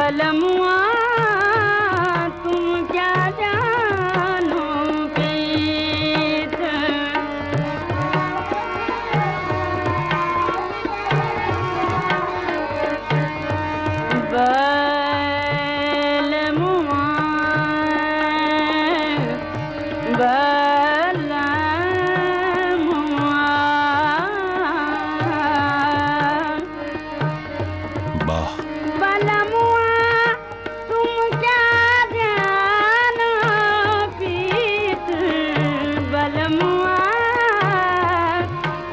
बलमुआ तुम क्या जानो प्रीत, बलमुआ বাহ, बलमुआ तुम क्या जानो प्रीत, बलमुआ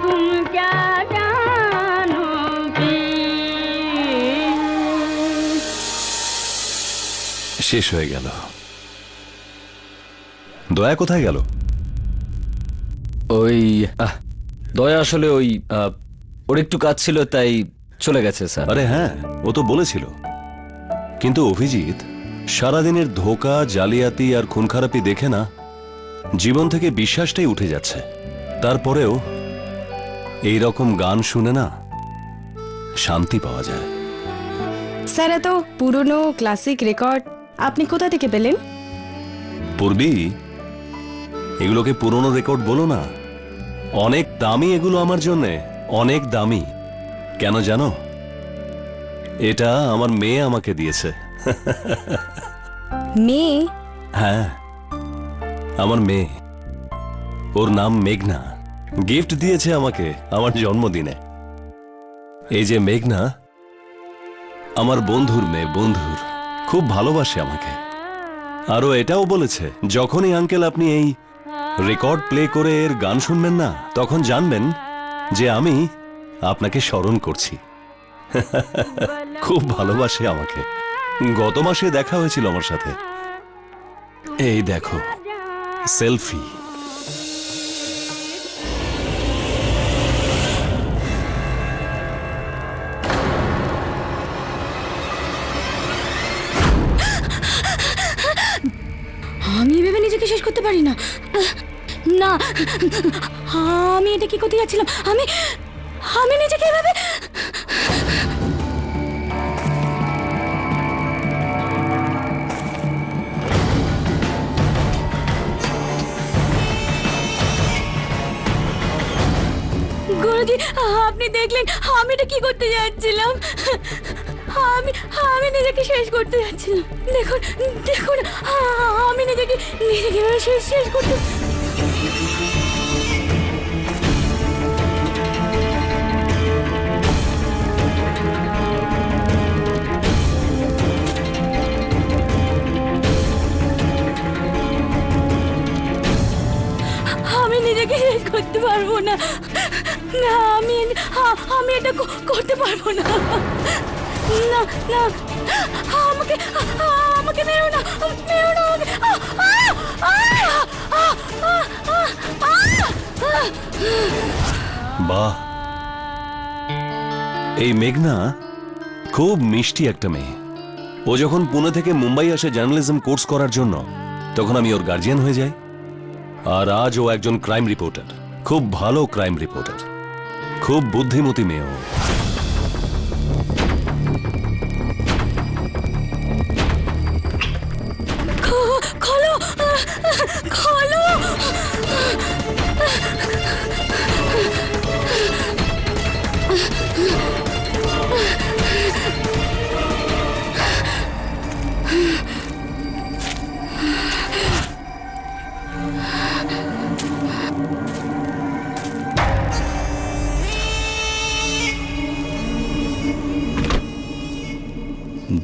तुम क्या जानो प्रीत। শেষ হয়ে গেল। দয়া কোথায় গেল? ওই দয়া আসলে ওই ওর একটু কাজ ছিল তাই চলে গেছে স্যার। আরে হ্যাঁ, ও তো বলেছিল। কিন্তু অভিজিৎ, সারাদিনের ধোঁকা, জালিয়াতি আর খুন খারাপি দেখে না জীবন থেকে বিশ্বাসটাই উঠে যাচ্ছে। তারপরেও এই রকম গান শুনে না শান্তি পাওয়া যায়। স্যার এত পুরনো ক্লাসিক রেকর্ড আপনি কোথা থেকে পেলেন? পূর্বী, এগুলোকে পুরনো রেকর্ড বলো না। অনেক দামি এগুলো আমার জন্যে, অনেক দামি। কেন জানো? এটা আমার মেয়ে আমাকে দিয়েছে। মেয়ে? হ্যাঁ, আমার মেয়ে। ওর নাম মেঘনা। গিফট দিয়েছে আমাকে আমার জন্মদিনে। এই যে মেঘনা আমার বন্ধুর মেয়ে, বন্ধুর, খুব ভালোবাসে আমাকে। আরও এটাও বলেছে যখনই আঙ্কেল আপনি এই রেকর্ড প্লে করে এর গান শুনবেন না, তখন জানবেন যে আমি আপনাকে স্মরণ করছি। খুব ভালোবাসে আমাকে। গত মাসে দেখা হয়েছিল আমার সাথে। এই দেখো, সেলফি। আমি ভেবে নিজেকে শেষ করতে পারি না। না, আমি এটা কি করতে যাচ্ছিলাম? আমি আমি নিজেকে এভাবে গুরুজি, আপনি দেখলেন আমি এটা কি করতে যাচ্ছিলাম? আমি আমি নিজেকে শেষ করতে যাচ্ছিলাম। দেখুন দেখুন, আমি নিজেকে নিজেকে শেষ করতে। আমি নিজেকে শেষ করতে পারবো না। না, আমি এটা করতে পারবো না। না না, আমাকে আমাকে মেরো না, মেরো না আমাকে। বাহ, এই মেঘনা খুব মিষ্টি একটা মেয়ে। ও যখন পুনে থেকে মুম্বাই আসে জার্নালিজম কোর্স করার জন্য, তখন আমি ওর গার্জিয়ান হয়ে যাই। আর আজ ও একজন ক্রাইম রিপোর্টার, খুব ভালো ক্রাইম রিপোর্টার। খুব বুদ্ধিমতী মেয়ে ও। খোলো খোলো।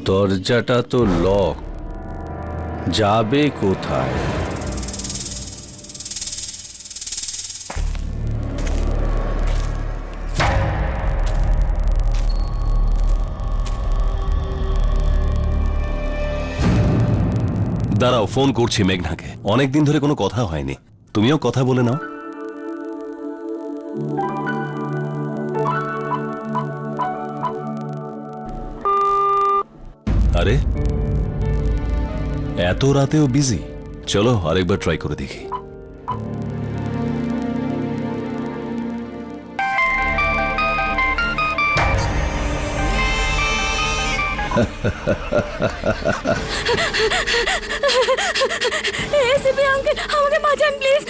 দরজাটা তো লক, যাবে কোথায়? দাঁড়াও, ফোন করছি মেঘনাকে। অনেকদিন ধরে কোনো কথা হয়নি, তুমিও কথা বলে নাও। আরে এত রাতেও বিজি? চলো আরেকবার ট্রাই করে দেখি। এসিপি আঙ্কেল আমাকে বাঁচান প্লিজ,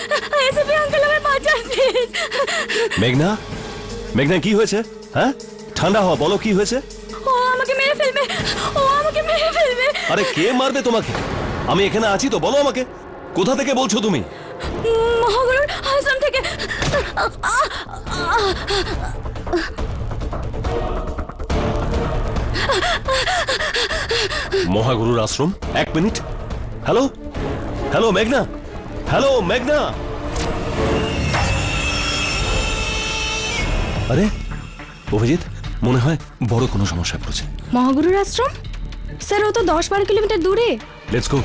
এসিপি আঙ্কেল আমাকে বাঁচান প্লিজ। মেঘনা, মেঘনা কি হয়েছে? হ্যাঁ, ঠান্ডা হওয়া, বলো কি হয়েছে? ও আমাকে মেরে ফেলবে, ও আমাকে মেরে ফেলবে। আরে কে মারবে তোমাকে? আমি এখানে আছি তো, বলো আমাকে। কোথা থেকে বলছো তুমি? মহাগুরুর আশ্রম থেকে। মহাগুরুর আশ্রম? এক মিনিট। হ্যালো, হ্যালো মেঘনা, হ্যালো মেঘনা। আরে অভিজিৎ, মনে হয় বড় কোনো সমস্যায় পড়েছে। মহাগুরুর আশ্রম? স্যার ও তো 10-12 কিলোমিটার দূরে। Let's go.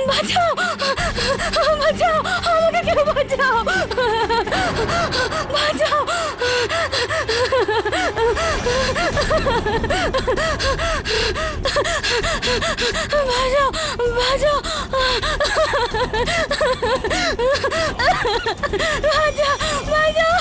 বাঁচাও, বাঁচাও, আমাকে কেউ বাঁচাও, বাঁচাও। বাঁচাও, বাঁচাও, বাঁচাও, বাঁচাও।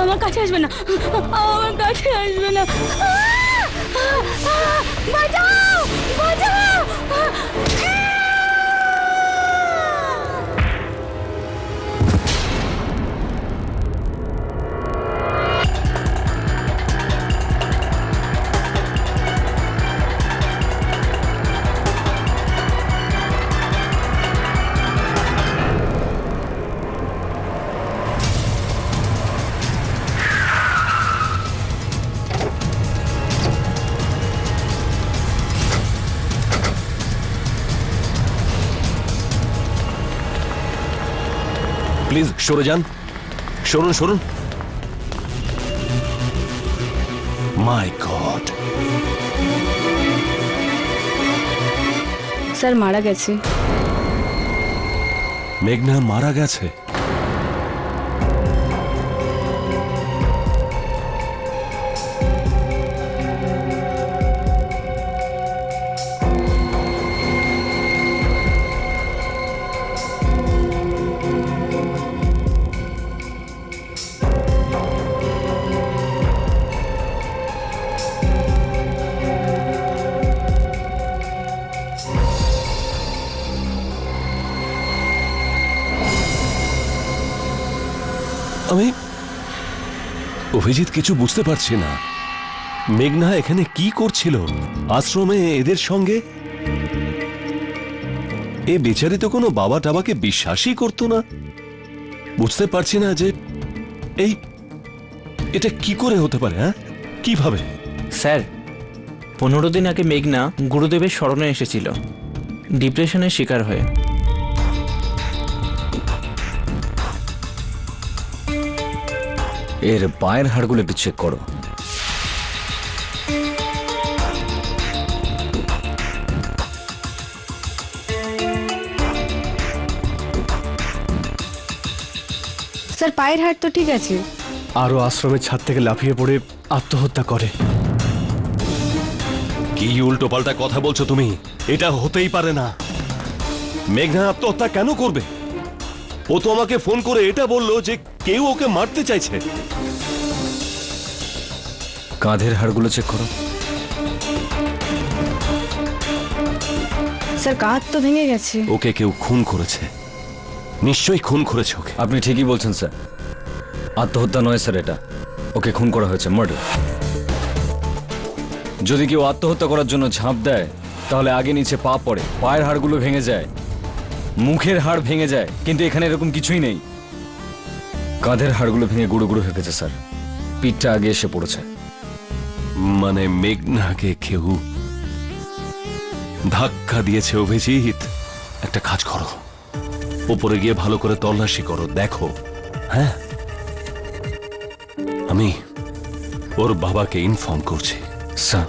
আমার কাছে আসবে না, আমার কাছে আসবে না। বাঁচাও, বাঁচাও। প্লিজ সরে যান, সরুন সরুন। মাই গড, স্যার মারা গেছে। মেঘনা মারা গেছে? আমি অভিজিৎ কিছু বুঝতে পারছি না। মেঘনা এখানে কি করছিল আশ্রমে এদের সঙ্গে? এ বেচারি তো কোনো বাবা টাবাকে বিশ্বাসই করতো না। বুঝতে পারছি না যে এটা কি করে হতে পারে। হ্যাঁ, কিভাবে? স্যার 15 দিন আগে মেঘনা গুরুদেবের শরণে এসেছিল ডিপ্রেশনের শিকার হয়ে। এর পায়ের হাড়গুলো একটু চেক করো। স্যার পায়ের হাড় তো ঠিক আছে। আরও আশ্রমের ছাদ থেকে লাফিয়ে পড়ে আত্মহত্যা করে। কি উল্টো পাল্টা কথা বলছো তুমি? এটা হতেই পারে না। মেঘনা আত্মহত্যা কেন করবে? ও তো আমাকে ফোন করে এটা বললো যে কেউ ওকে মারতে চাইছে। কাঁধের হাড়গুলো চেক করো। স্যার কাঁধ তো ভেঙে গেছে। ওকে কেউ খুন করেছে, নিশ্চয়ই খুন করেছে ওকে। আপনি ঠিকই বলছেন স্যার, আত্মহত্যা নয় স্যার, এটা ওকে খুন করা হয়েছে, মার্ডার। যদি কেউ আত্মহত্যা করার জন্য ঝাঁপ দেয় তাহলে আগে নিচে পা পড়ে, পায়ের হাড়গুলো ভেঙে যায়, মুখের হাড় ভেঙে যায়, কিন্তু এখানে এরকম কিছুই নেই। কাঁধের হাড়গুলো ভেঙে গুঁড়ো গুঁড়ো হয়ে গেছে স্যার, পিঠটা আগে এসে পড়েছে। মানে মেঘনাকে কেউ ধাক্কা দিয়েছে অভিজিৎ। একটা কাজ করো, উপরে গিয়ে ভালো করে তল্লাশি করো, দেখো। হ্যাঁ, আমি ওর বাবাকে ইনফর্ম করছি। স্যার,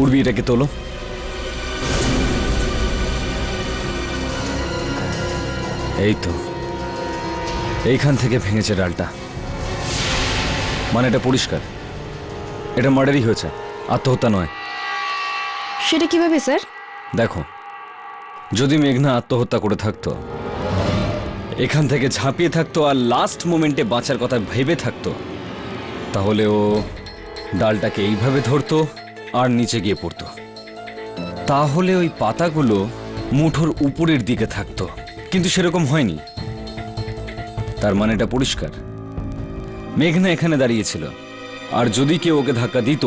উর্বি এটাকে তোলো। এই তো, এইখান থেকে ভেঙেছে ডালটা। মানে এটা পরিষ্কার, এটা মার্ডারই হয়েছে, আত্মহত্যা নয়। সেটা কিভাবে স্যার? দেখো, যদি মেঘনা আত্মহত্যা করে থাকতো, এখান থেকে ঝাঁপিয়ে থাকতো আর লাস্ট মোমেন্টে বাঁচার কথা ভেবে থাকতো, তাহলে ও ডালটাকে এইভাবে ধরতো আর নিচে গিয়ে পড়তো। তাহলে ওই পাতাগুলো মুঠোর উপরের দিকে থাকতো, কিন্তু সেরকম হয়নি। তার মানে এটা পরিষ্কার, মেঘনা এখানে দাঁড়িয়েছিল, আর যদি কেউ ওকে ধাক্কা দিত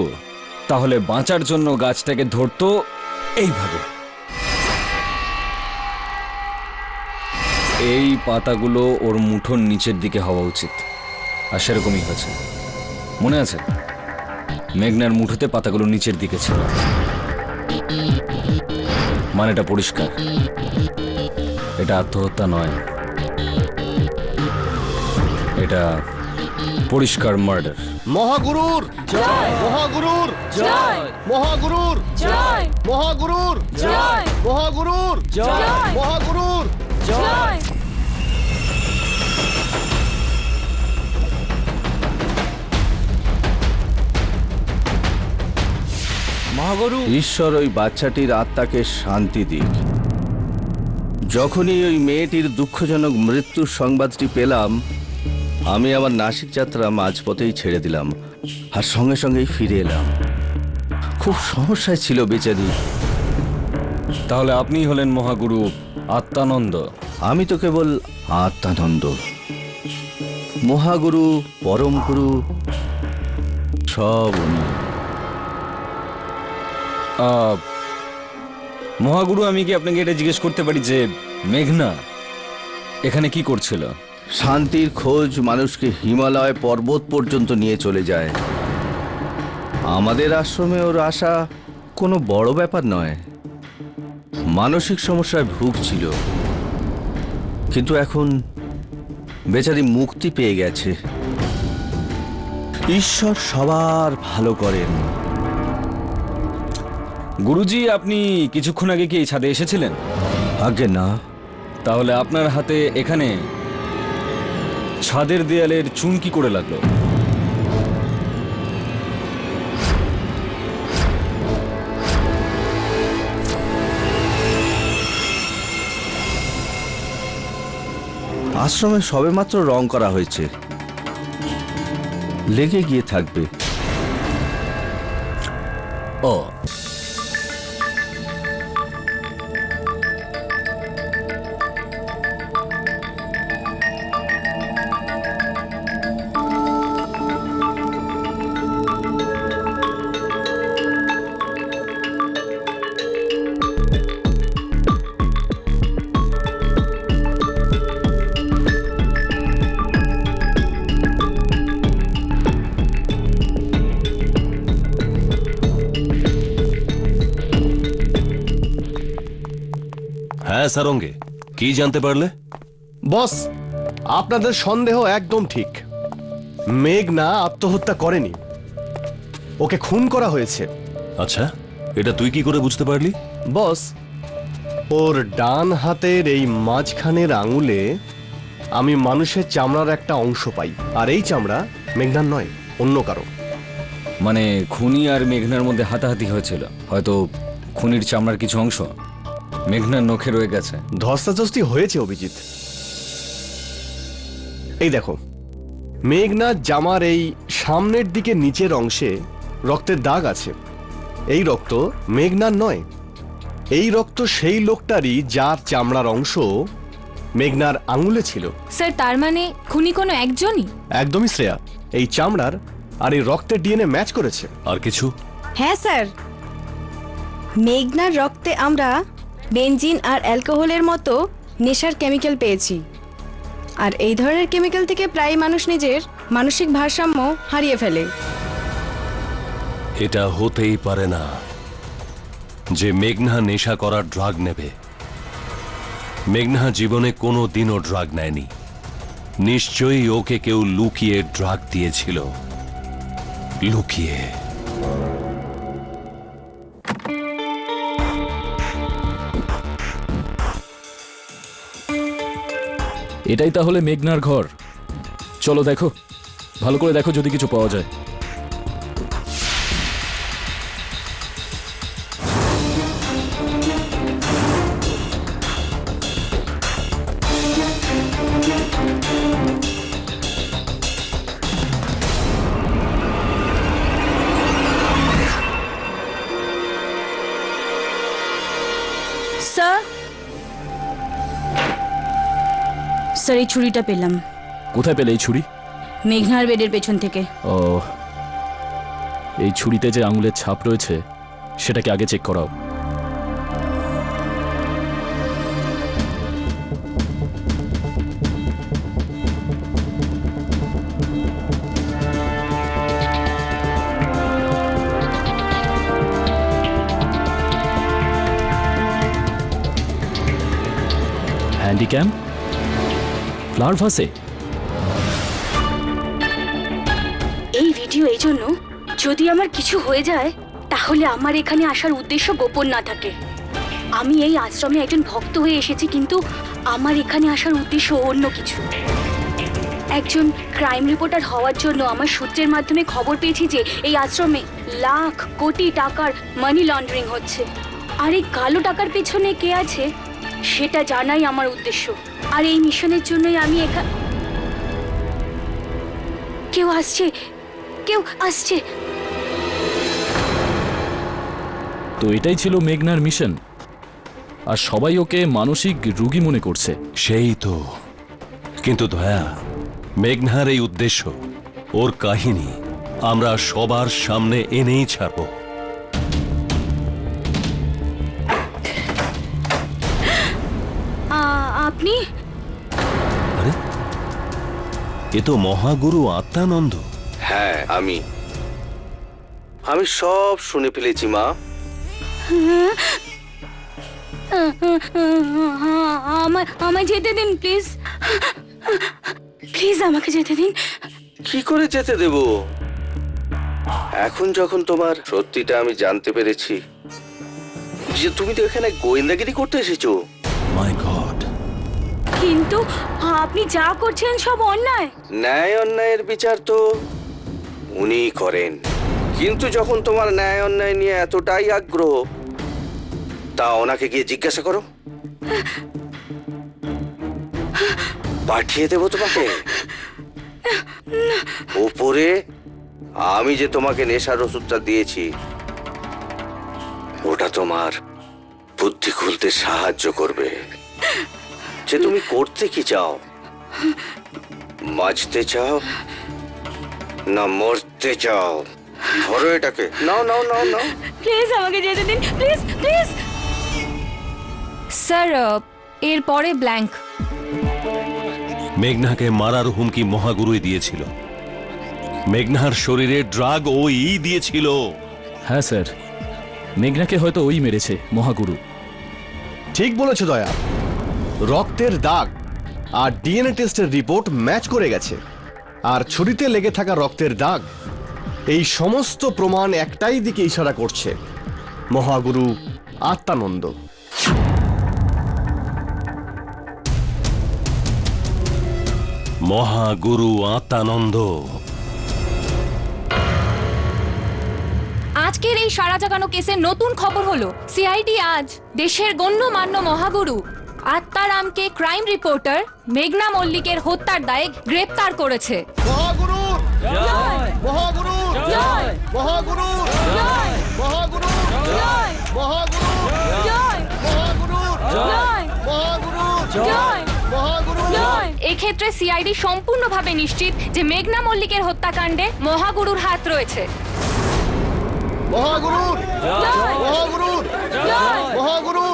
তাহলে বাঁচার জন্য গাছটাকে ধরতো এইভাবে। এই পাতাগুলো ওর মুঠোর নিচের দিকে হওয়া উচিত, আর সেরকমই হয়েছে। মনে আছে, মেঘনার মুঠোতে পাতাগুলো নিচের দিকে ছিল। মানে এটা পরিষ্কার, এটা আত্মহত্যা নয়, এটা পরিষ্কার মার্ডার। মহাগুরুর জয়! মহাগুরুর জয়! মহাগুরুর জয়! মহাগুরুর জয়! মহাগুরুর জয়! মহাগুরুর জয়! মহাগুরু, ঈশ্বর ওই বাচ্চাটির আত্মাকে শান্তি দিক। যখনই ওই মেয়েটির দুঃখজনক মৃত্যুর সংবাদটি পেলাম, আমি আমার নাসিক যাত্রা মাঝপথেই ছেড়ে দিলাম, আর সঙ্গে সঙ্গেই ফিরে এলাম। খুব সমস্যায় ছিল বেচারি। তাহলে আপনিই হলেন মহাগুরু আত্মানন্দ। আমি তো কেবল আত্মানন্দ, মহাগুরু পরম গুরু সব উনি। মহাগুরু, আমি কি আপনাকে এটা জিজ্ঞেস করতে পারি যে মেঘনা এখানে কি করছিল? শান্তির খোঁজ মানুষকে হিমালয় পর্বত পর্যন্ত নিয়ে চলে যায়। আমাদের আশ্রমে ওর আসা কোনো বড় ব্যাপার নয়। মানসিক সমস্যায় ভুগছিল, কিন্তু এখন বেচারি মুক্তি পেয়ে গেছে। ঈশ্বর সবার ভালো করেন। গুরুজি, আপনি কিছুক্ষণ আগে কি এই ছাদে এসেছিলেন? আগে না। তাহলে আপনার হাতে এখানে ছাদের দেয়ালের চুন কি করে লাগলো? আশ্রমে সবেমাত্র রং করা হয়েছে, লেগে গিয়ে থাকবে। ও, হ্যাঁ সারঙ্গে, কি জানতে পারলে? বস, আপনাদের সন্দেহ একদম ঠিক। মেঘনা আত্মহত্যা করেনি, ওকে খুন করা হয়েছে। আচ্ছা, এটা তুই কি করে বুঝতে পারলি? বস, ওর ডান হাতের এই মাঝখানের আঙুলে আমি মানুষের চামড়ার একটা অংশ পাই, আর এই চামড়া মেঘনার নয়, অন্য কারো। মানে খুনি আর মেঘনার মধ্যে হাতাহাতি হয়েছিল, হয়তো খুনির চামড়ার কিছু অংশ মেঘনার নখে রয়ে গেছে। ধস্তাধস্তি হয়েছে অভিজিৎ। এই দেখো, মেঘনার জামার এই সামনের দিকে নিচের অংশে রক্তের দাগ আছে। এই রক্ত মেঘনার নয়, এই রক্ত সেই লোকটারই যার চামড়ার অংশ মেঘনার আঙুলে ছিল। স্যার তার মানে খুনি কোনো একজনই? একদমই শ্রেয়া, এই চামড়ার আর এই রক্তের ডিএনএ ম্যাচ করেছে। আর কিছু? হ্যাঁ স্যার, মেঘনার রক্তে আমরা বেনজিন আর অ্যালকোহলের মতো নেশার কেমিক্যাল পেয়েছি। আর এই ধরনের কেমিক্যাল থেকে প্রায় মানুষ নিজের মানসিক ভারসাম্য হারিয়ে ফেলে। এটা হতেই পারে না যে মেঘনা নেশা করার ড্রাগ নেবে। মেঘনা জীবনে কোনো দিনও ড্রাগ নেয়নি। নিশ্চয়ই ওকে কেউ লুকিয়ে ড্রাগ দিয়েছিল, লুকিয়ে। এটাই তাহলে মেঘনার ঘর। চলো দেখো, ভালো করে দেখো যদি কিছু পাওয়া যায়। স্যার, স্যার এই ছুরিটা পেলাম কোথায় পেলে এই ছুরি? মেঘনার বেডের পেছন থেকে। ও, এই ছুরিতে যে আঙুলের ছাপ রয়েছে সেটাকে আগে চেক করাও। হ্যান্ডিক্যাম, ফ্লাওয়ার ভাসে। এই ভিডিও এই জন্য, যদি আমার কিছু হয়ে যায় তাহলে আমার এখানে আসার উদ্দেশ্য গোপন না থাকে। আমি এই আশ্রমে একজন ভক্ত হয়ে এসেছি, কিন্তু আমার এখানে আসার উদ্দেশ্য অন্য কিছু। একজন ক্রাইম রিপোর্টার হওয়ার জন্য আমার সূত্রের মাধ্যমে খবর পেয়েছি যে এই আশ্রমে লাখ কোটি টাকার মানি লন্ডারিং হচ্ছে। আর এই কালো টাকার পেছনে কে আছে সেটা জানাই আমার উদ্দেশ্য। আর এই মিশনের জন্যই আমি এখানে। কেউ আসছে, কেউ আসছে। তো এটাই ছিল মেঘনার মিশন, আর সবাই ওকে মানসিক রোগী মনে করছে। সেই তো, কিন্তু দয়া, মেঘনার এই উদ্দেশ্য, ওর কাহিনী আমরা সবার সামনে এনেই ছাড়ব। আপনি? আরে, এ তো মহাগুরু আত্মানন্দ। হ্যাঁ, আমি সব শুনে ফেলেছি মা। আমায় যেতে দিন প্লিজ, প্লিজ আমাকে যেতে দিন। কি করে যেতে দেব? এখন যখন তোমার সত্যিটা আমি জানতে পেরেছি যে তুমি তো এখানে গোয়েন্দাগিরি করতে এসেছো। মাই গড। কিন্তু আপনি যা করছেন সব অন্যায়। ন্যায় অন্যায়ের বিচার তো উনিই করেন, কিন্তু যখন তোমার ন্যায় অন্যায় নিয়ে এতটাই আগ্রহ, তা ওনাকে গিয়ে জিজ্ঞাসা করো। পাঠিয়ে দেবো তোমাকে উপরে। আমি যে তোমাকে নেশার ওষুধটা দিয়েছি ওটা তোমার বুদ্ধি খুলতে সাহায্য করবে। যে তুমি করতে কি চাও, বাঁচতে চাও না মরতে চাও? ধরো এটাকে, নাও নাও নাও নাও। প্লিজ আমাকে যেতে দিন, প্লিজ প্লিজ। স্যার, এরপরে ব্ল্যাঙ্ক। মেঘনাকে মারার হুমকি মহাগুরুই দিয়েছিল। মেঘনার শরীরে ড্রাগ ওই দিয়েছিল। হ্যাঁ স্যার, মেঘনাকে হয়তো ওই মেরেছে, মহাগুরু। ঠিক বলেছো দয়া, রক্তের দাগ আর ডিএনএ টেস্টের রিপোর্ট ম্যাচ করে গেছে। আর ছুরিতে লেগে থাকা রক্তের দাগ, এই সমস্ত প্রমাণ একটাই দিকে ইশারা করছে, মহাগুরু আত্মানন্দ। মহাগুরু আত্মানন্দ। আজকের এই সারা জাগানো কেসের নতুন খবর হলো সিআইডি আজ দেশের গণ্যমান্য মহাগুরু আত্মারামকে ক্রাইম রিপোর্টার মেঘনা মল্লিকের হত্যার দায়ে গ্রেপ্তার করেছে। মহাগুরু জয়! মহাগুরু জয়! মহাগুরু জয়! মহাগুরু জয়! মহাগুরু জয়! মহাগুরু জয়! মহাগুরু জয়! মহাগুরু জয়! এক্ষেত্রে সিআইডি সম্পূর্ণভাবে নিশ্চিত যে মেঘনা মল্লিকের হত্যাকাণ্ডে মহাগুরুর হাত রয়েছে। মহাগুরু জয়! মহাগুরু জয়! মহাগুরু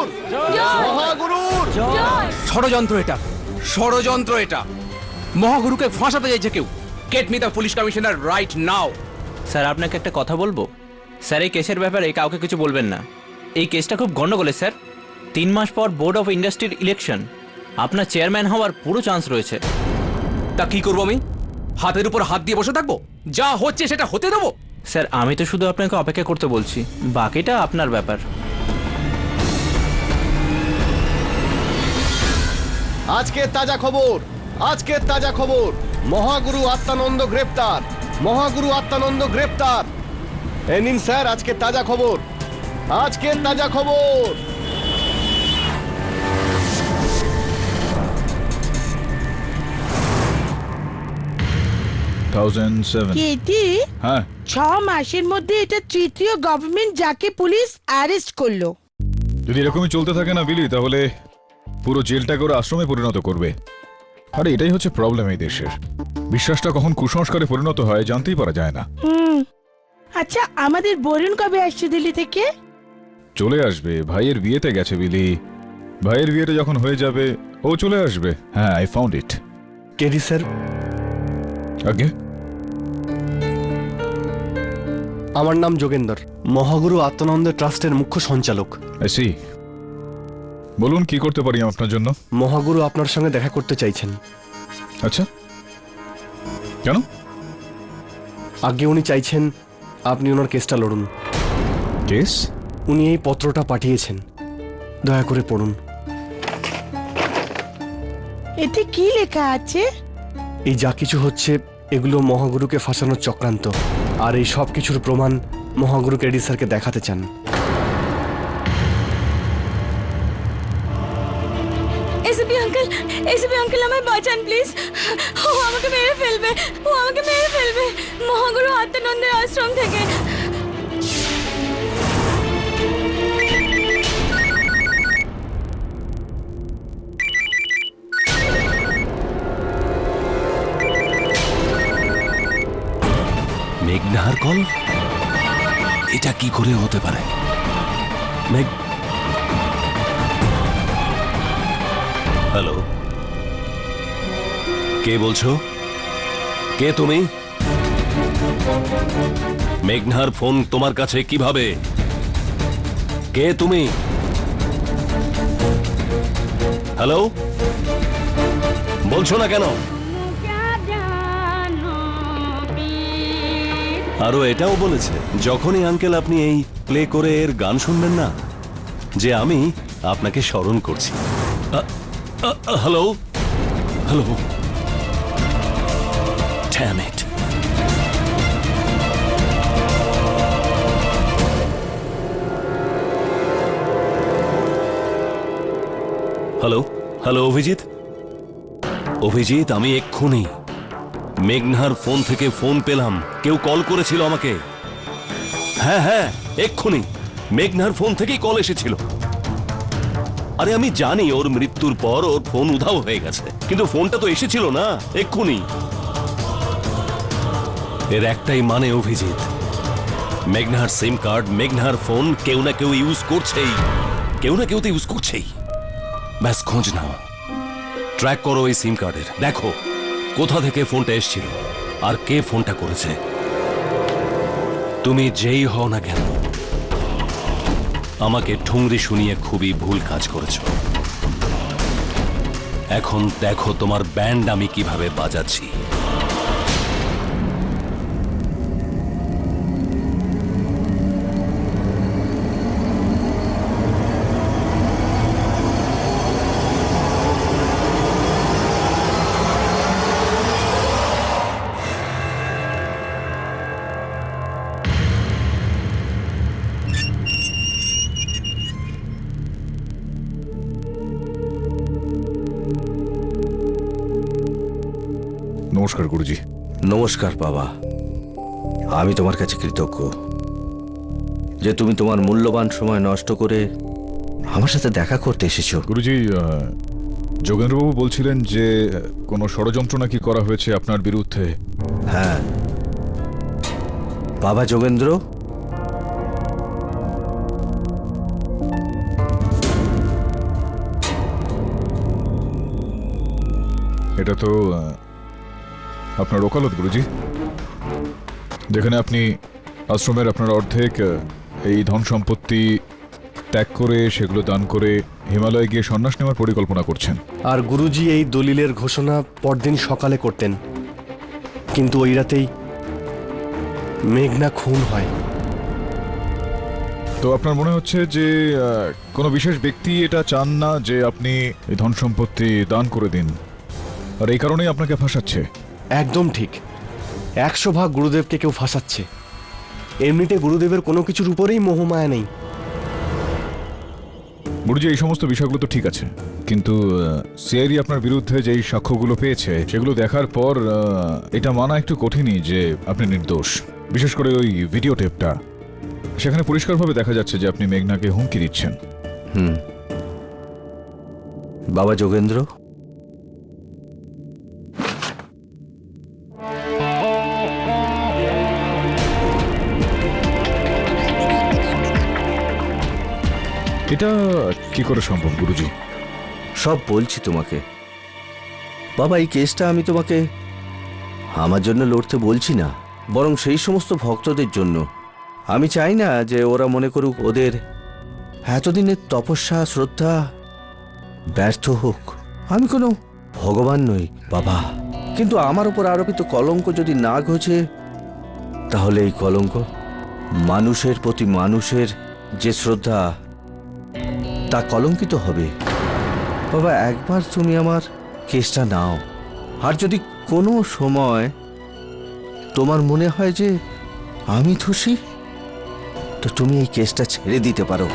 জয়! মহাগুরু জয়! ষড়যন্ত্র এটা, ষড়যন্ত্র এটা। মহাগুরুকে ফাঁসাতে চাইছে কেউ। Get me the police commissioner right now. Sir আপনাকে একটা কথা বলবো? স্যার এই কেসের ব্যাপারে কাউকে কিছু বলবেন না। এই কেসটা খুব গণ্ডগোলের স্যার। 3 মাস পর বোর্ড অফ ইন্ডাস্ট্রির ইলেকশন, আপনার চেয়ারম্যান হওয়ার পুরো চান্স রয়েছে। তা কি করবো আমি? হাতের উপর হাত দিয়ে বসে থাকবো? যা হচ্ছে সেটা হতে দেবো? স্যার আমি তো শুধু আপনাকে অপেক্ষা করতে বলছি, বাকিটা আপনার ব্যাপার। আজকে তাজা খবর, আজকে তাজা খবর, মহাগুরু আত্মানন্দ গ্রেপ্তার, মহাগুরু আত্মানন্দ গ্রেপ্তার। এই নিন স্যার আজকে তাজা খবর, আজকে তাজা খবর। কেটি, হ্যাঁ 6 মাসের মধ্যে এটা তৃতীয় গভর্নমেন্ট যাকে পুলিশ অ্যারেস্ট করলো। যদি এরকমই চলতে থাকে না বিলি, তাহলে পুরো জেলটাকে ওরা আশ্রমে পরিণত করবে। আরে এটাই হচ্ছে প্রবলেম এই দেশের। বিশ্বাসটা কখন কুসংস্কারে পরিণত হয় জানতেই পারা যায় না। আচ্ছা আমাদের বরুণ কবে আসছে দিল্লি থেকে? চলে আসবে, ভাইয়ের বিয়েতে গেছে বিলি। ভাইয়ের বিয়েটা যখন হয়ে যাবে ও চলে আসবে। হ্যাঁ, I found it. KD sir, আগে আমার নাম যোগেন্দর, মহাগুরু আত্মানন্দ ট্রাস্টের মুখ্য সঞ্চালক। I see. বলুন কি করতে পারি আপনার জন্য? মহাগুরু আপনার সঙ্গে দেখা করতে চাইছেন। আচ্ছা, কেন? আগে উনি চাইছেন আপনি ওনার কেসটা লড়ুন। কেস? উনি এই পত্রটা পাঠিয়েছেন, দয়া করে পড়ুন। এতে কি লেখা আছে? এই যা কিছু হচ্ছে এগুলো মহাগুরুকে ফাঁসানোর চক্রান্ত, আর এই সব কিছুর প্রমাণ মহাগুরু কেডি স্যারকে দেখাতে চান। এসপি আঙ্কেল, এসপি আঙ্কেল আমায় বাঁচান প্লিজ। ও আমাকে মেরে ফেলবে, ও আমাকে মেরে ফেলবে মহাগুরু আত্মানন্দের আশ্রম থেকে। মেঘনার কল? এটা কি করে হতে পারে? মেঘ, হ্যালো, কে বলছো? কে তুমি? মেঘনার ফোন তোমার কাছে কিভাবে? কে তুমি? হ্যালো, বলছো না কেন? আরো এটাও বলেছে যখনই আঙ্কেল আপনি এই প্লে করে এর গান শুনবেন না, যে আমি আপনাকে স্মরণ করছি। Hello, hello, damn it. Hello, hello Abhijit, Abhijit আমি এক্ষুনি মেঘনার ফোন থেকে ফোন পেলাম, কেউ কল করেছিল আমাকে। হ্যাঁ হ্যাঁ, এক্ষুনি মেঘনার ফোন থেকেই কল এসেছিল। আরে আমি জানি ওর মৃত্যুর পর ওর ফোন উধাও হয়ে গেছে, কিন্তু ফোনটা তো এসেছিল না এক্ষুনি। এর একটাই মানে অভিজিৎ, মেঘনার সিম কার্ড, মেঘনার ফোন কেউ না কেউ ইউজ করছেই, কেউ না কেউ তো ইউজ করছেই। ব্যাস খোঁজ নাও, ট্র্যাক করো এই সিম কার্ডের, দেখো কোথা থেকে ফোনটা এসেছিল আর কে ফোনটা করেছে। তুমি যেই হও না কেন, আমাকে ঠুংরি শুনিয়ে খুবই ভুল কাজ করেছো। এখন দেখো তোমার ব্যান্ড আমি কিভাবে বাজাচ্ছি। নমস্কার গুরুজি। নমস্কার বাবা। আমি তোমার কাছে কৃতজ্ঞ যে তুমি তোমার মূল্যবান সময় নষ্ট করে আমার সাথে দেখা করতে এসেছো। গুরুজি, যোগেন্দ্রবাবু বলছিলেন যে কোনো ষড়যন্ত্র নাকি করা হয়েছে আপনার বিরুদ্ধে। হ্যাঁ বাবা যোগেন্দ্র, এটা তো আপনার ওকালত গুরুজি, যেখানে আপনি আশ্রমের আপনার অর্ধেক এই ধন সম্পত্তি ত্যাগ করে সেগুলো দান করে হিমালয়ে গিয়ে সন্ন্যাস নেওয়ার পরিকল্পনা করছেন। আর গুরুজি এই দলিলের ঘোষণা পরদিন সকালে করতেন, কিন্তু ওই রাতেই মেঘনা খুন হয়। তো আপনার মনে হচ্ছে যে কোনো বিশেষ ব্যক্তি এটা চান না যে আপনি এই ধন সম্পত্তি দান করে দিন, আর এই কারণেই আপনাকে ফাঁসাচ্ছে। একদম ঠিক, 100 ভাগ গুরুদেবকে কেউ ফাঁসাচ্ছে। এমনিতে গুরুদেবের কোনো কিছুর উপরেই মোহমায়া নেই। গুরুজি, এই সমস্ত বিষয়গুলো তো ঠিক আছে, কিন্তু সিআইডি আপনার বিরুদ্ধে যেই সাক্ষ্যগুলো পেয়েছে সেগুলো দেখার পর এটা মানা একটু কঠিনই যে আপনি নির্দোষ। বিশেষ করে ওই ভিডিও টেপটা, সেখানে পরিষ্কারভাবে দেখা যাচ্ছে যে আপনি মেঘনাকে হুমকি দিচ্ছেন। বাবা যোগেন্দ্র, এটা কি করে সম্ভব গুরুজি? সব বলছি তোমাকে। বাবা, এই কেসটা আমি তোমাকে আমার জন্য লড়তে বলছি না, বরং সেই সমস্ত ভক্তদের জন্য। আমি চাই না যে ওরা মনে করুক ওদের এতদিনের তপস্যা শ্রদ্ধা ব্যর্থ হোক। আমি কোনো ভগবান নই বাবা, কিন্তু আমার উপর আরোপিত কলঙ্ক যদি না ঘোচে, তাহলে এই কলঙ্ক মানুষের প্রতি মানুষের যে শ্রদ্ধা তা কলঙ্কিত হবে। বাবা, একবার তুমি আমার কেসটা নাও, আর যদি কোনো সময় তোমার মনে হয় যে আমি দোষী, তো তুমি এই কেসটা ছেড়ে দিতে পারো।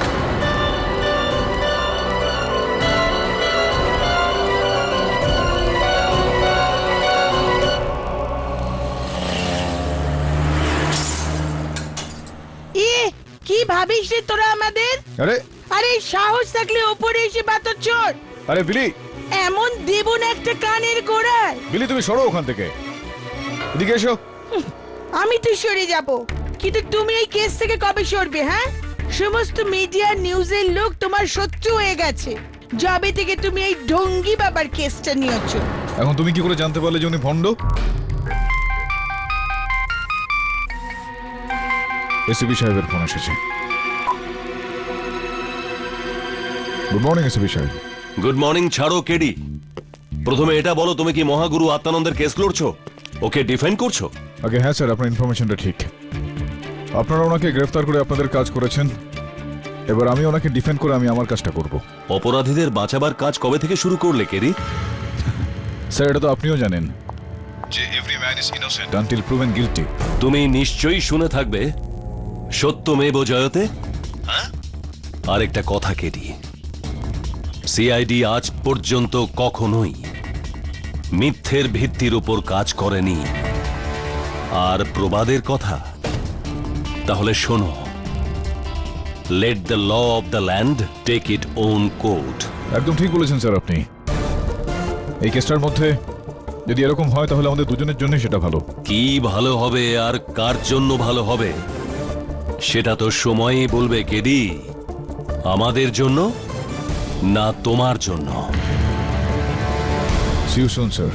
কি ভাবিস রে তোরা আমাদের? আরে আরে সাহস থাকলে ওপরে এসে বাতর চোর। আরে বিলি, এমন দেব না একটা কানের গোড়ায়। বিলি তুমি সরো ওখান থেকে, এদিকে এসো। আমি তো সরে যাব, কিন্তু তুমি এই কেস থেকে কবে সরবে? হ্যাঁ, সমস্ত মিডিয়া নিউজের লোক তোমার শত্রু হয়ে গেছে যবে থেকে তুমি এই ঢঙ্গি বাবার কেসটা নিয়েছো। এখন তুমি কি করে জানতে পারলে যে উনি ভণ্ড? এসিপি সাহেবের ফোন এসেছে। গুড মর্নিং এসিপি সাহেব। Good morning. ছাড়ো কেডি, প্রথমে এটা বলো, তুমি কি মহাগুরু আত্মানন্দের কেস লড়ছো? ওকে ডিফেন্ড করছো? আগে হ্যাঁ স্যার, আপনার ইনফরমেশনটা ঠিক। আপনারা ওনাকে গ্রেফতার করে আপনাদের কাজ করেছেন, এবার আমি ওনাকে ডিফেন্ড করে আমি আমার কাজটা করব। অপরাধীদের বাঁচাবার কাজ কবে থেকে শুরু করলে কেডি? স্যার, এটা তো আপনিও জানেন যে every man is innocent until proven guilty. তুমি নিশ্চয়ই শুনে থাকবে সত্যমেব জয়তে। আরেকটা কথা কেডি, সিআইডি আজ পর্যন্ত কখনোই মিথ্যের ভিত্তির উপর কাজ করেনি। আর প্রবাদের কথা তাহলে শোনো, let the law of the land take it own court. একদম ঠিক বলেছেন স্যার আপনি। এই কেসটার মধ্যে যদি এরকম হয় তাহলে আমাদের দুজনের জন্য সেটা ভালো। কি ভালো হবে আর কার জন্য ভালো হবে সেটা তো সময়ই বলবে কেডি। আমাদের জন্য না তোমার জন্য। See you soon sir.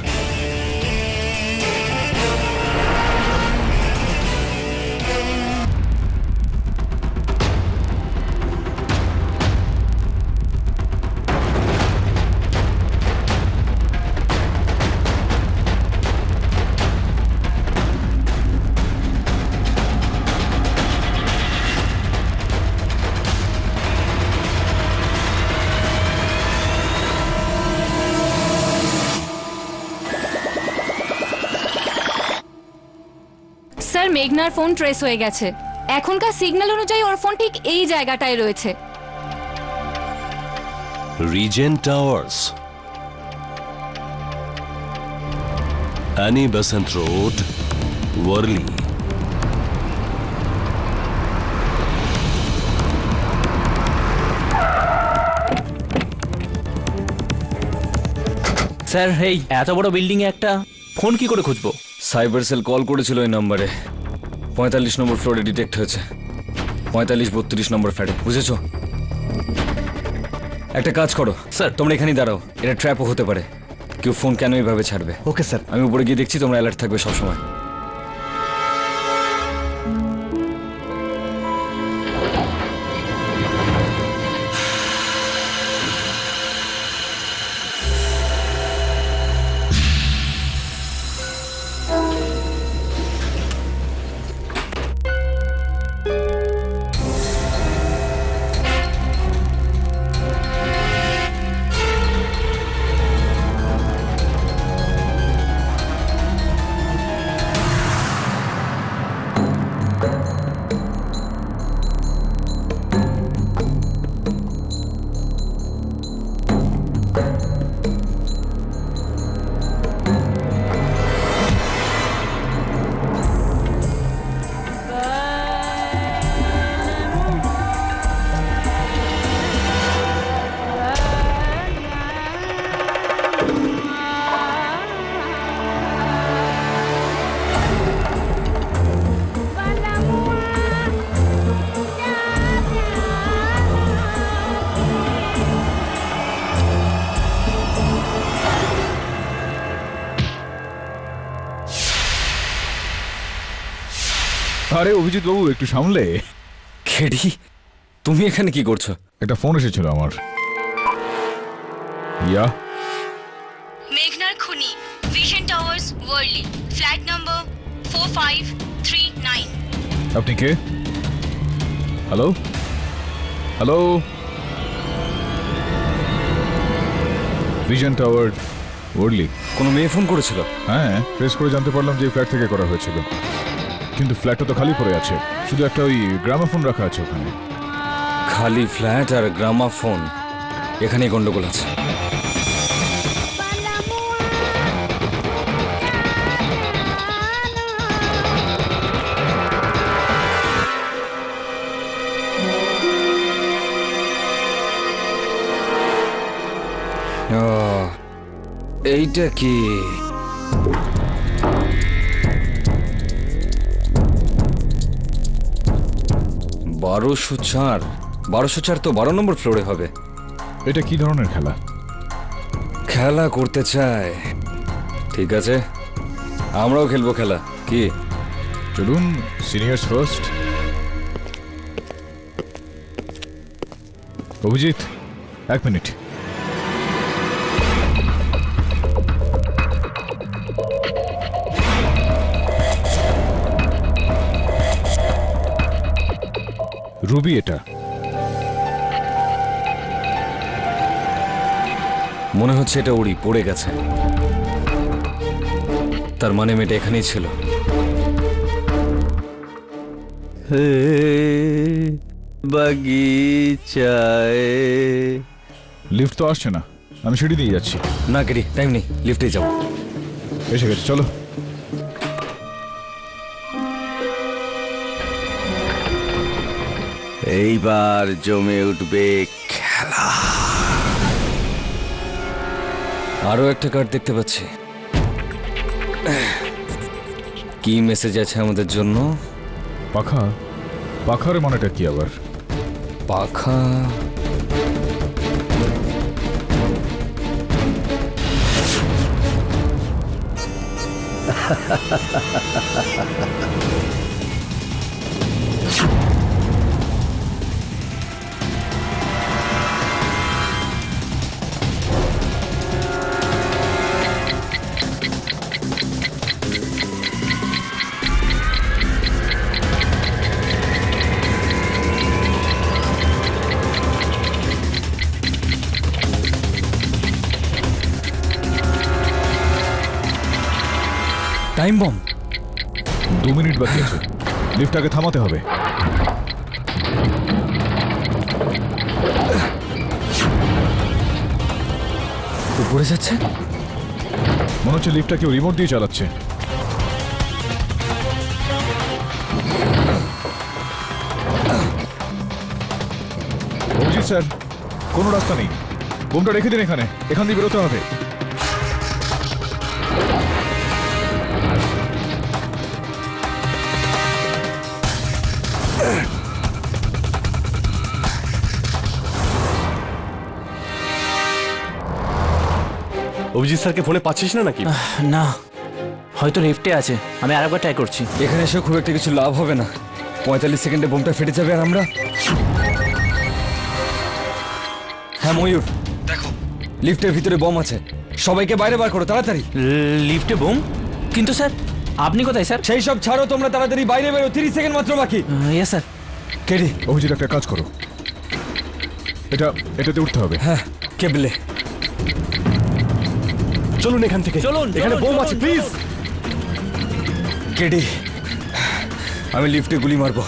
Sir, মেঘনার ফোন ট্রেস হয়ে গেছে। এখনকার সিগন্যাল অনুযায়ী ওর ফোন ঠিক এই জায়গাটায় রয়েছে। Regent Towers. Annie Besant Road, Worli. Sir এই এত বড় বিল্ডিং এ একটা ফোন কি করে খুঁজবো? সাইবার সেল কল করেছিল এই নম্বরে। 45 নম্বর ফ্লোরে ডিটেক্ট হয়েছে, 45-32 নম্বর ফ্ল্যাটে, বুঝেছো? একটা কাজ করো স্যার। তোমরা এখানেই দাঁড়াও, এটা ট্র্যাপও হতে পারে। কেউ ফোন কেন এইভাবে ছাড়বে? Okay sir. আমি উপরে গিয়ে দেখছি, তোমরা অ্যালার্ট থাকবে সবসময়। আরে অভিজিৎ বাবু, একটু সামলে। খেডি, তুমি এখানে কি করছো? একটা ফোন এসেছিল আমার। ইয়া, মেঘনার খুনি, Vision Towers, Worli, flat number 4539। আপনি কে? Hello hello, Vision Tower, Worli. কোনো মেয়ে ফোন করেছিল? হ্যাঁ, ট্রেস করে জানতে পারলাম যে ফ্ল্যাট থেকে করা হয়েছিল, কিন্তু ফ্ল্যাটটা তো খালি পড়ে আছে, শুধু একটা ওই গ্রামাফোন রাখা আছে ওখানে। খালি ফ্ল্যাট আর গ্রামাফোন, এখানেই গন্ডগোল আছে। এইটা কি? 1204। 1204 তো 12 নম্বর ফ্লোরে হবে। এটা কি ধরনের খেলা? খেলা করতে চায়, ঠিক আছে, আমরাও খেলবো খেলা। কি? চলুন, seniors first. Abhijit, 1 minute. Ruby এটা। মনে হচ্ছে এটা উড়ি পড়ে গেছে, তার মানে মেয়েটা এখানেই ছিল। বাগিচায়। লিফট তো আসছে না, আমি সিঁড়ি দিয়ে যাচ্ছি। না কেডি, টাইম নেই, লিফটে যাও। এসে গেছে, চলো। এইবার জমে উঠবে খেলা। আরো একটা কার্ড দেখতে পাচ্ছি। কি মেসেজ আছে আমাদের জন্য? পাখা? পাখার মানেটা কি আবার? পাখা? Time bomb. 2 মিনিট বাকি আছে, লিফটটাকে থামাতে হবে। পড়ে যাচ্ছে। মনে হচ্ছে লিফটটা কেউ রিমোট দিয়ে চালাচ্ছে। অভিজিৎ স্যার, কোনো রাস্তা নেই। বোমটা রেখে দিন এখানে, এখান দিয়ে বেরোতে হবে। অভিজিৎ স্যারকে ফোনে পাচ্ছিস না নাকি? না, হয়তো লিফটে আছে। আমি আরেকবার ট্রাই করছি। এখানে এসে খুব একটা কিছু লাভ হবে না। 45 সেকেন্ডে বোমটা ফেটে যাবে আর আমরা। হ্যাঁ ময়ূর, দেখো লিফটের ভিতরে বম আছে। সবাইকে বাইরে বার করো তাড়াতাড়ি। লিফটে বোম? কিন্তু স্যার আপনি কোথায় স্যার? সেই সব ছাড়ো, তোমরা তাড়াতাড়ি বাইরে বেরো। 30 সেকেন্ড মাত্র বাকি। Yes sir. কেডি, অভিজিৎ একটা কাজ করো, এটাতে উঠতে হবে। হ্যাঁ কেবলে। চলুন এখান থেকে, চলুন, এখানে চলুন, বোম চলুন, আছে, প্লিজ। কেডি, আমি লিফটে গুলি মারবো,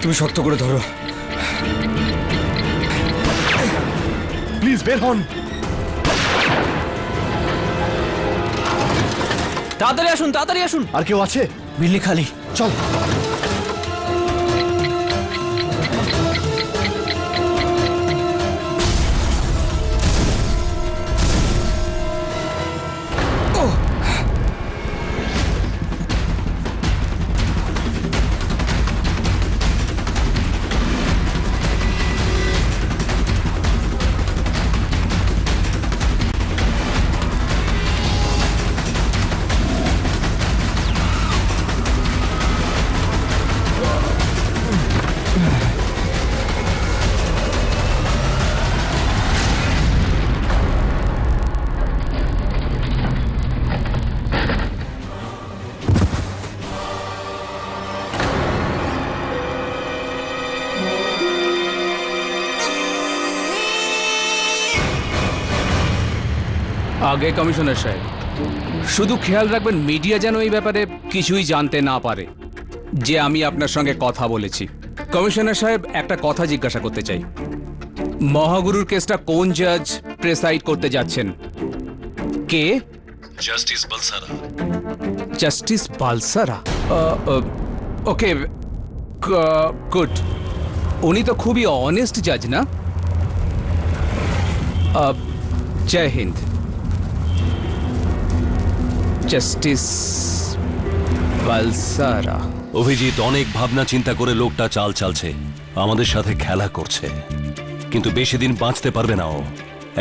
তুমি শক্ত করে ধরো। প্লিজ বের হন। তাড়াতাড়ি আসুন, তাড়াতাড়ি আসুন। আর কেউ আছে? বিল্ডিং খালি। চল। আগে কমিশনার সাহেব, শুধু খেয়াল রাখবেন মিডিয়া যেন এই ব্যাপারে কিছুই জানতে না পারে যে আমি আপনার সঙ্গে কথা বলেছি। কমিশনার সাহেব, একটা কথা জিজ্ঞাসা করতে চাই। মহাগুরুর কেসটা কোন জাজ প্রেসাইড করতে যাচ্ছেন? কে? জাস্টিস বালসারা। জাস্টিস বালসারা? ওকে, গুড। উনি তো খুবই অনেস্ট জাজ, না? জয় হিন্দ। জাস্টিস বালসারা। অভিজিৎ অনেক ভাবনা চিন্তা করে লোকটা চাল চালছে, আমাদের সাথে খেলা করছে, কিন্তু বেশি দিন বাঁচতে পারবে না ও।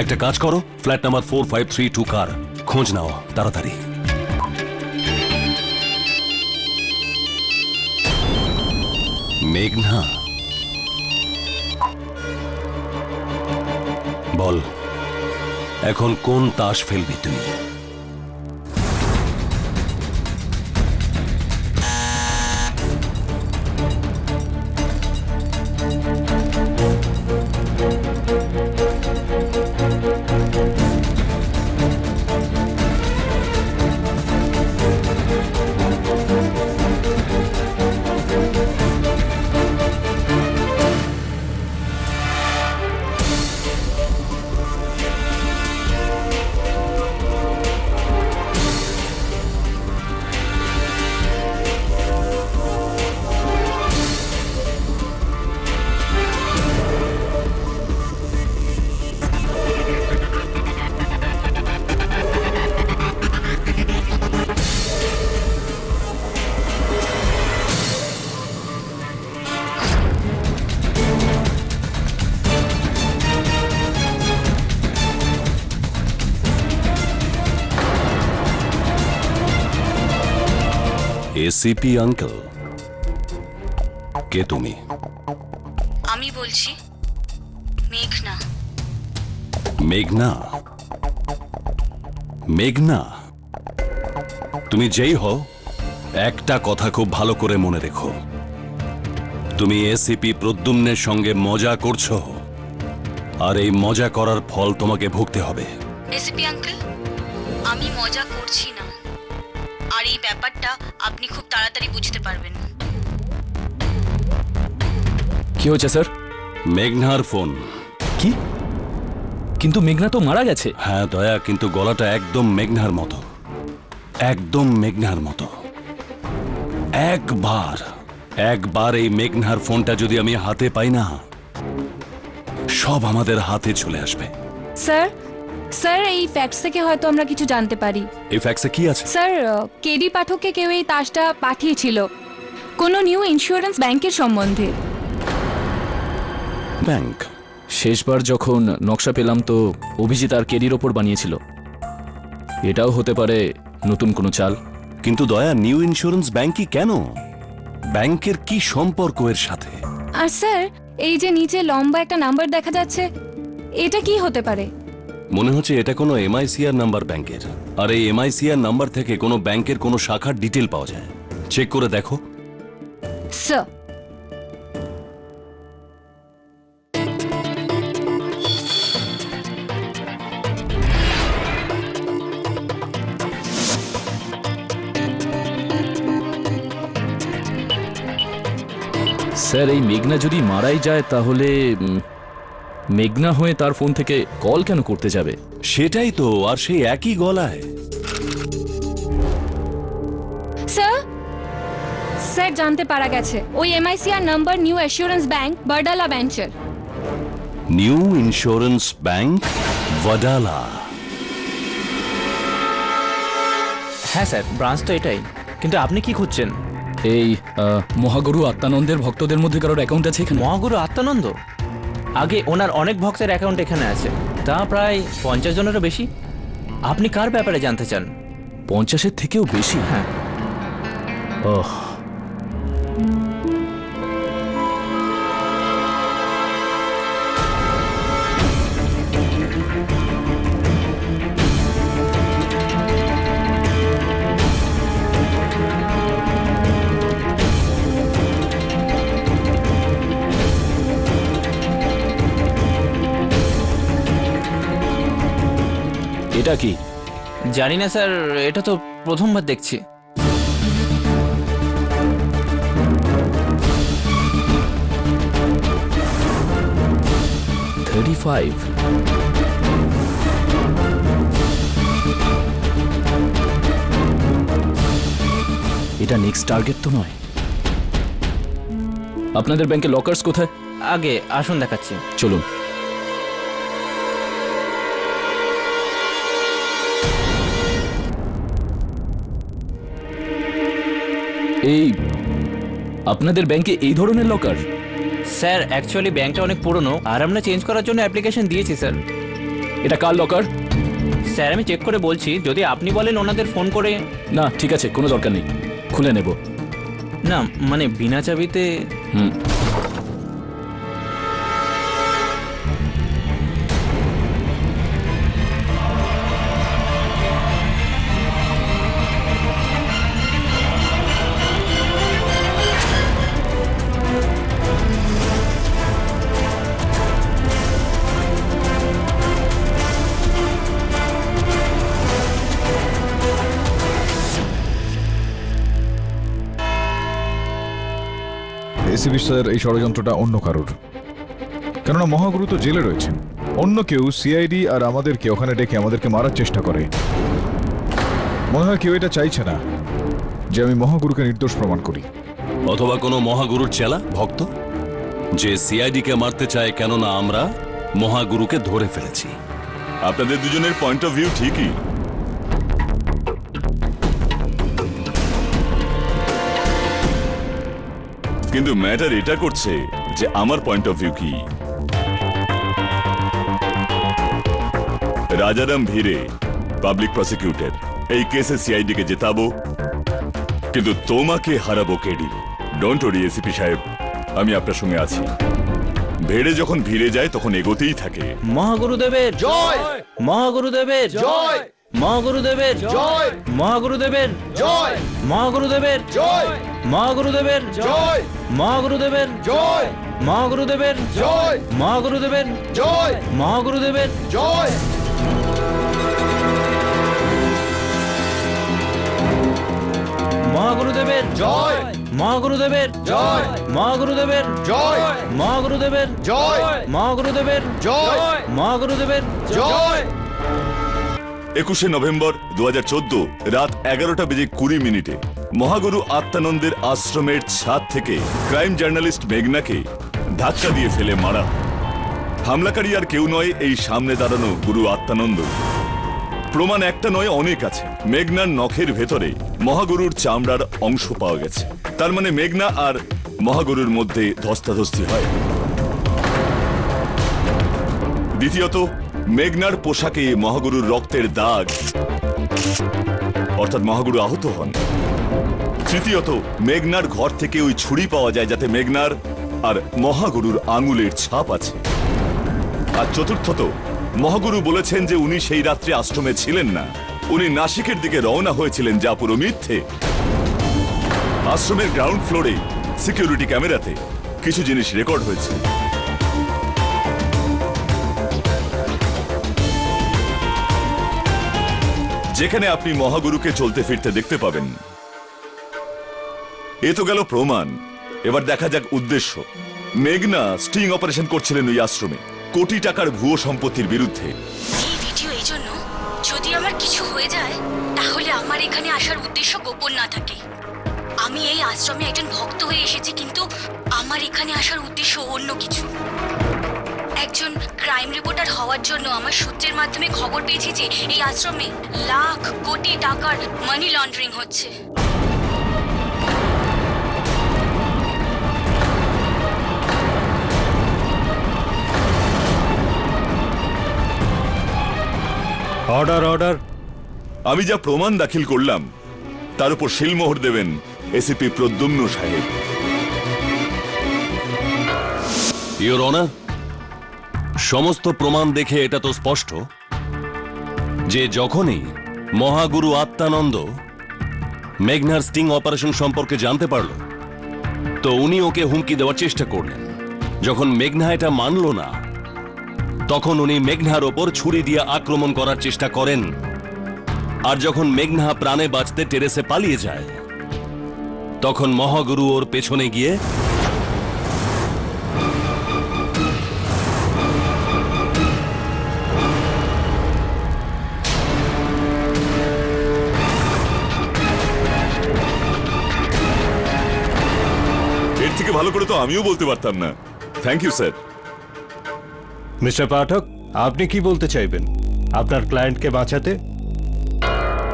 একটা কাজ করো, ফ্ল্যাট নাম্বার 4532 কার খোঁজ নাও তাড়াতাড়ি। মেঘনা, বল এখন কোন তাস ফেলবি তুই? এসিপি আঙ্কেল, কে তুমি? আমি বলছি মেঘনা। মেঘনা? মেঘনা, তুমি যেই হও, একটা কথা খুব ভালো করে মনে রেখো, তুমি এসিপি প্রদ্যুম্নের সঙ্গে মজা করছো, আর এই মজা করার ফল তোমাকে ভুগতে হবে। এসিপি আঙ্কেল, আমি মজা করছি না, আর এই ব্যাপারটা আপনি খুব তাড়াতাড়ি বুঝতে পারবেন। কি হচ্ছে স্যার? মেঘনার ফোন। কি? কিন্তু মেঘনা তো মারা গেছে। হ্যাঁ দয়া, কিন্তু গলাটা একদম মেঘনার মতো। একদম মেঘনার মতো। একবার এই মেঘনার ফোনটা যদি আমি হাতে পাই না, সব আমাদের হাতে চলে আসবে। স্যার স্যার এই ফ্যাক্টস থেকে হয়তো আমরা কিছু জানতে পারি। এই ফ্যাক্সে কি আছে? স্যার কেডি পাঠককে কেউ এই তাসটা পাঠিয়েছিল কোনো নিউ ইন্স্যুরেন্স ব্যাংকের সম্বন্ধে। ব্যাংক? শেষবার যখন নকশা পেলাম তো অভিজিৎ আর কেডির ওপর বানিয়েছিল। এটাও হতে পারে নতুন কোনো চাল। কিন্তু দয়া, নিউ ইন্স্যুরেন্স ব্যাংকই কেন? ব্যাংকের কি সম্পর্ক এর সাথে? আর স্যার এই যে নিচে লম্বা একটা নাম্বার দেখা যাচ্ছে, এটা কি হতে পারে? মনে হচ্ছে এটা কোনো এমআইসিআর নাম্বার ব্যাংকের। আর এই এমআইসিআর নাম্বার থেকে কোনো ব্যাংকের কোনো শাখার ডিটেল পাওয়া যায়। চেক করে দেখো। স্যার স্যার এই মেঘনা যদি মারাই যায় তাহলে মেঘনা হয়ে তার ফোন থেকে কল কেন করতে যাবে? সেটাই তো, আর সেই একই গলায়। স্যার স্যার জানতে পারা গেছে ওই MICR number New Assurance Bank Wadala ব্যাংকের। New Insurance Bank Wadala. হ্যাঁ স্যার, ব্রাঞ্চ তো এটাই। কিন্তু আপনি কি খুঁজছেন? এই মহাগুরু আত্মানন্দের ভক্তদের মধ্যে কারোর অ্যাকাউন্ট আছে এখানে? মহাগুরু আত্মানন্দ? আগে ওনার অনেক ভক্তের অ্যাকাউন্ট এখানে আছে, তা প্রায় 50 জনেরও বেশি। আপনি কার ব্যাপারে জানতে চান? 50-এর থেকেও বেশি? হ্যাঁ। ওহ, এটা কি? জানি না স্যার, এটা তো প্রথমবার দেখছি। এটা নেক্সট টার্গেট তো নয়। আপনাদের ব্যাংকে লকার্স কোথায়? আগে আসুন দেখাচ্ছি। চলুন। এই আপনাদের ব্যাংকে এই ধরনের লকার? স্যার অ্যাকচুয়ালি ব্যাংকটা অনেক পুরনো, আর আমরা চেঞ্জ করার জন্য অ্যাপ্লিকেশন দিয়েছি স্যার। এটা কার লকার? স্যার আমি চেক করে বলছি, যদি আপনি বলেন ওনাদের ফোন করে। না ঠিক আছে, কোনো দরকার নেই, খুলে নেব। না মানে বিনা চাবিতে। হুম। এসিবি স্যার, এই ষড়যন্ত্রটা অন্য কারোর। কেননা মহাগুরু তো জেলে রয়েছেন। অন্য কেউ সিআইডি আর আমাদেরকে ওখানে ডেকে আমাদেরকে মারার চেষ্টা করে। মনে হয় কেউ এটা চাইছে না যে আমি মহাগুরুকে নির্দোষ প্রমাণ করি। অথবা কোনো মহাগুরুর চেলা ভক্ত যে সিআইডি কে মারতে চায়, কেননা আমরা মহাগুরুকে ধরে ফেলেছি। আপনাদের দুজনের পয়েন্ট অফ ভিউ ঠিকই, কিন্তু ম্যাটার এটা করছে যে আমার পয়েন্ট অফ ভিউ কি। রাজারাম ভিরে পাবলিক প্রসিকিউটর, এই কেসে সিআইডি কে জেতাবো, কিন্তু তোমাকে হারাবো কেডি। ডোন্ট ওরি এসিপি সাহেব, আমি আপনার সঙ্গে আছি। ভেড়ে যখন ভিড়ে যায় তখন এগোতেই থাকে। মহাগুরুদেবের জয়, মহাগুরুদেবের জয়, মহাগুরুদেবের জয়, মহাগুরুদেবের জয়, মহাগুরুদেবের জয়, মহাগুরুদেবের জয়, মহাগুরুদেবের জয়, মহাগুরুদেবের জয়, মহাগুরুদেবের জয়, মহাগুরুদেবের জয়। মহাগুরুদেবের জয়, মহাগুরুদেবের জয়, মহাগুরুদেবের জয়, মহাগুরুদেবের জয়, মহাগুরুদেবের জয়, মহাগুরুদেবের জয়। 21শে নভেম্বর 2014 রাত 11:20 মহাগুরু আত্মানন্দের আশ্রমের ছাদ থেকে ক্রাইম জার্নালিস্ট মেঘনাকে ধাক্কা দিয়ে ফেলে মারা হয়। হামলাকারী আর কেউ নয়, এই সামনে দাঁড়ানো গুরু আত্মানন্দ। প্রমাণ একটা নয়, অনেক আছে। মেঘনার নখের ভেতরে মহাগুরুর চামড়ার অংশ পাওয়া গেছে। তার মানে মেঘনা আর মহাগুরুর মধ্যে ধস্তাধস্তি হয়। দ্বিতীয়ত, মেঘনার পোশাকে মহাগুরুর রক্তের দাগ, অর্থাৎ মহাগুরু আহত হন। তৃতীয়ত, মেঘনার ঘর থেকে ওই ছুরি পাওয়া যায় যাতে মেঘনার আর মহাগুরুর আঙুলের ছাপ আছে। আর চতুর্থত, মহাগুরু বলেছেন যে উনি সেই রাত্রে আশ্রমে ছিলেন না, উনি নাসিকের দিকে রওনা হয়েছিলেন, যা পুরো মিথ্যে। আশ্রমের গ্রাউন্ড ফ্লোরে সিকিউরিটি ক্যামেরাতে কিছু জিনিস রেকর্ড হয়েছে। যেখানে আপনি মহাগুরুকে চলতে ফিরতে দেখতে পাবেন। এ তো গেল প্রমাণ, এবার দেখা যাক উদ্দেশ্য। মেঘনা স্টিং অপারেশন করছিলেন ওই আশ্রমে কোটি টাকার ভুয়ো সম্পত্তির বিরুদ্ধে। এই ভিডিও এই জন্য, যদি আমার কিছু হয়ে যায় তাহলে আমার এখানে আসার উদ্দেশ্য গোপন না থাকে। আমি এই আশ্রমে একজন ভক্ত হয়ে এসেছি, কিন্তু আমার এখানে আসার উদ্দেশ্য অন্য কিছু। একজন ক্রাইম রিপোর্টার হওয়ার জন্য আমার সূত্রের মাধ্যমে খবর পেয়েছি যে এই আশ্রমে লাখ কোটি টাকার মানি লন্ডারিং হচ্ছে। Order order. আমি যা প্রমাণ দাখিল করলাম তার উপর শিলমোহর দেবেন এসিপি প্রদ্যুম্ন সাহেব। ইওর অনার, সমস্ত প্রমাণ দেখে এটা তো স্পষ্ট যে যখনই মহাগুরু আত্মানন্দ মেঘনার স্টিং অপারেশন সম্পর্কে জানতে পারল, তো উনি ওকে হুমকি দেওয়ার চেষ্টা করলেন। যখন মেঘনা এটা মানল না, তখন উনি মেঘনার ওপর ছুরি দিয়ে আক্রমণ করার চেষ্টা করেন। আর যখন মেঘনা প্রাণে বাঁচতে টেরেসে পালিয়ে যায়, তখন মহাগুরু ওর পেছনে গিয়ে এর থেকে ভালো করে তো আমিও বলতে পারতাম না। Thank you sir. Mister Pathak, আপনি কি বলতে চাইবেন আপনার ক্লায়েন্টকে বাঁচাতে?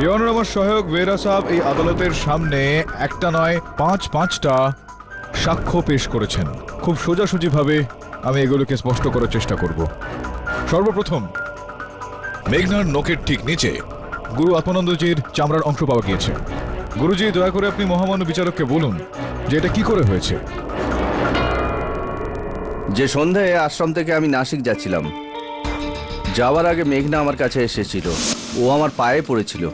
ইওর অনার, আমার সহায়ক বেরা সাহেব এই আদালতের সামনে একটা নয় পাঁচটা সাক্ষ্য পেশ করেছেন। খুব সোজাসুজিভাবে আমি এগুলোকে স্পষ্ট করার চেষ্টা করব। সর্বপ্রথম, মেঘনার নখের ঠিক নিচে গুরু আত্মানন্দজির চামড়ার অংশ পাওয়া গিয়েছে। গুরুজি, দয়া করে আপনি মহামান্য বিচারককে বলুন যে এটা কি করে হয়েছে। যে সন্ধ্যায় আশ্রম থেকে আমি নাসিক যাচ্ছিলাম, যাওয়ার আগে মেঘনা আমার কাছে এসেছিল। ও আমার পায়ে পড়েছিল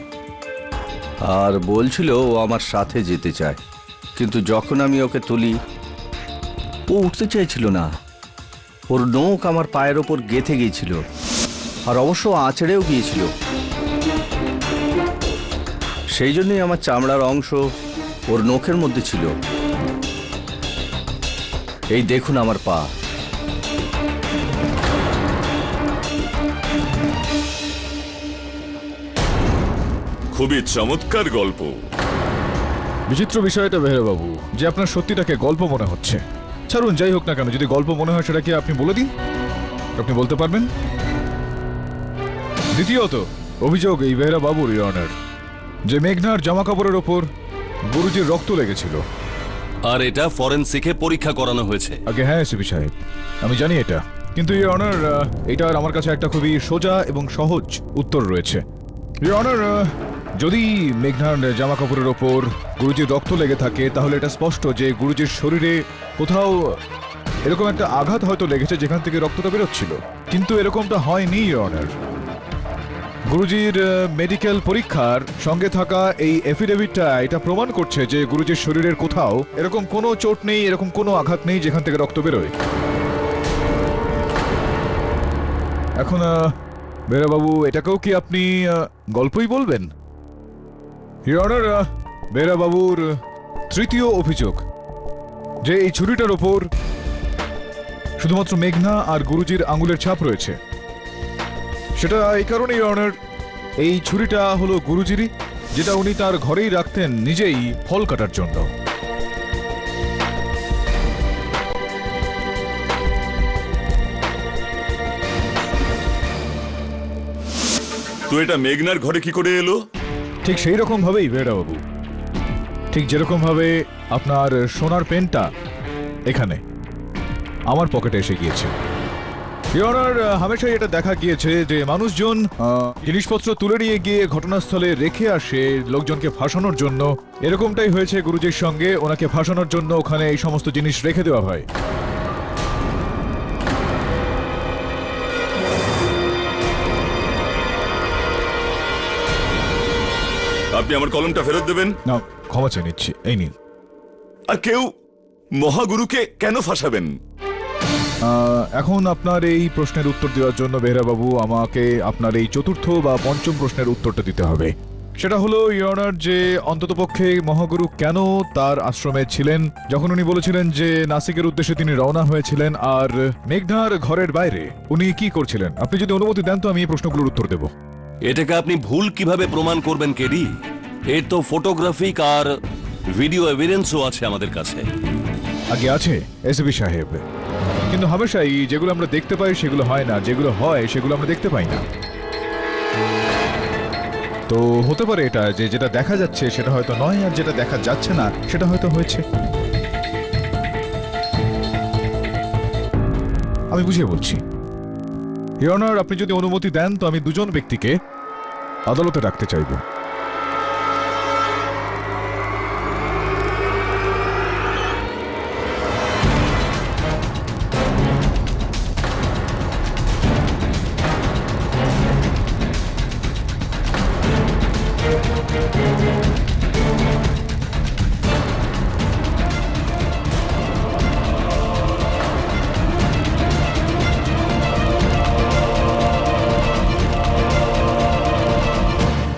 আর বলছিল ও আমার সাথে যেতে চায়, কিন্তু যখন আমি ওকে তুলি ও উঠতে চাইছিল না। ওর নখ আমার পায়ের ওপর গেঁথে গিয়েছিল, আর অবশ্য আঁচড়েও গিয়েছিল। সেই জন্যই আমার চামড়ার অংশ ওর নখের মধ্যে ছিল। এই দেখুন আমার পা। খুবই চমৎকার গল্প। বিচিত্র বিষয়টা বেহরা বাবু যে আপনার সত্যিটাকে গল্প মনে হচ্ছে। ছাড়ুন, যাই হোক না কেন, যদি গল্প মনে হয় সেটাকে আপনি বলে দিন। আপনি বলতে পারবেন। দ্বিতীয়ত, অভিযোগ এই বেহরা বাবুর, ইওর অনার, যে মেঘনার জামা কাপড়ের ওপর গুরুজির রক্ত লেগেছিল। আর এটা ফরেনসিকে পরীক্ষা করানো হয়েছে। আগে হ্যাঁ এসপি সাহেব, আমি জানি এটা, কিন্তু ইওর অনার এটার আমার কাছে একটা খুবই সোজা এবং সহজ উত্তর রয়েছে। ইওর অনার, যদি মেঘনার জামা কাপড়ের ওপর গুরুজির রক্ত লেগে থাকে, তাহলে এটা স্পষ্ট যে গুরুজির শরীরে কোথাও এরকম একটা আঘাত হয়তো লেগেছে যেখান থেকে রক্তটা বেরোচ্ছিল, কিন্তু এরকমটা হয়নি ইওর অনার। গুরুজির মেডিকেল পরীক্ষার সঙ্গে থাকা এই এফিডেভিটটা এটা প্রমাণ করছে যে গুরুজির শরীরের কোথাও এরকম কোনো চোট নেই, এরকম কোনো আঘাত নেই যেখান থেকে রক্ত বেরোয়। এখন বেরা বাবু, এটাকেও কি আপনি গল্পই বলবেন? ইওর অনার, বেরা বাবুর তৃতীয় অভিযোগ যে এই ছুরিটার ওপর শুধুমাত্র মেঘনা আর গুরুজির আঙুলের ছাপ রয়েছে, সেটা এই কারণে ইওর অনার এই ছুরিটা হলো গুরুজিরই, যেটা উনি তার ঘরেই রাখতেন নিজেই ফল কাটার জন্য। তো এটা মেঘনার ঘরে কি করে এলো? ঠিক সেই রকম ভাবেই বেহরা বাবু, ঠিক যেরকম ভাবে আপনার সোনার পেনটা এখানে আমার পকেটে এসে গিয়েছে। ইওর অনার, হামেশাই এটা দেখা গিয়েছে যে মানুষজন জিনিসপত্র তুলে নিয়ে গিয়ে ঘটনাস্থলে রেখে আসে লোকজনকে ফাঁসানোর জন্য। এরকমটাই হয়েছে গুরুজির সঙ্গে, ওনাকে ফাঁসানোর জন্য ওখানে এই সমস্ত জিনিস রেখে দেওয়া হয়। আপনি আমার কলমটা ফেরত দেবেন। না, ক্ষমা চেয়ে নিচ্ছি, এই নিন। আর কেউ মহাগুরুকে কেন ফাঁসাবেন? এখন আপনার এই প্রশ্নের উত্তর দেওয়ার জন্য বেহরা বাবু আমাকে আপনার এই চতুর্থ বা পঞ্চম প্রশ্নের উত্তরটা দিতে হবে। সেটা হলো ইয়নার, যে অন্ততপক্ষে মহাগুরু কেন তার আশ্রমে ছিলেন যখন উনি বলেছিলেন যে নাসিকের উদ্দেশ্যে তিনি রওনা হয়েছিলেন, আর মেঘনার ঘরের বাইরে উনি কি করছিলেন? আপনি যদি অনুমতি দেন তো আমি এই প্রশ্নগুলোর উত্তর দেব। এটাকে আপনি ভুল কিভাবে প্রমাণ করবেন কেডি? এর তো ফটোগ্রাফিক আর ভিডিও এভিডেন্সও আছে আমাদের কাছে। আগে আছে এসবি সাহেব, কিন্তু হামেশাই যেগুলো আমরা দেখতে পাই সেগুলো হয় না, যেগুলো হয় সেগুলো আমরা দেখতে পাই না। তো হতে পারে এটা যে যেটা দেখা যাচ্ছে সেটা হয়তো নয়, আর যেটা দেখা যাচ্ছে না সেটা হয়তো হয়েছে। আমি বুঝিয়ে বলছি। ইওর অনার, আপনি যদি অনুমতি দেন তো আমি দুজন ব্যক্তিকে আদালতে রাখতে চাইব।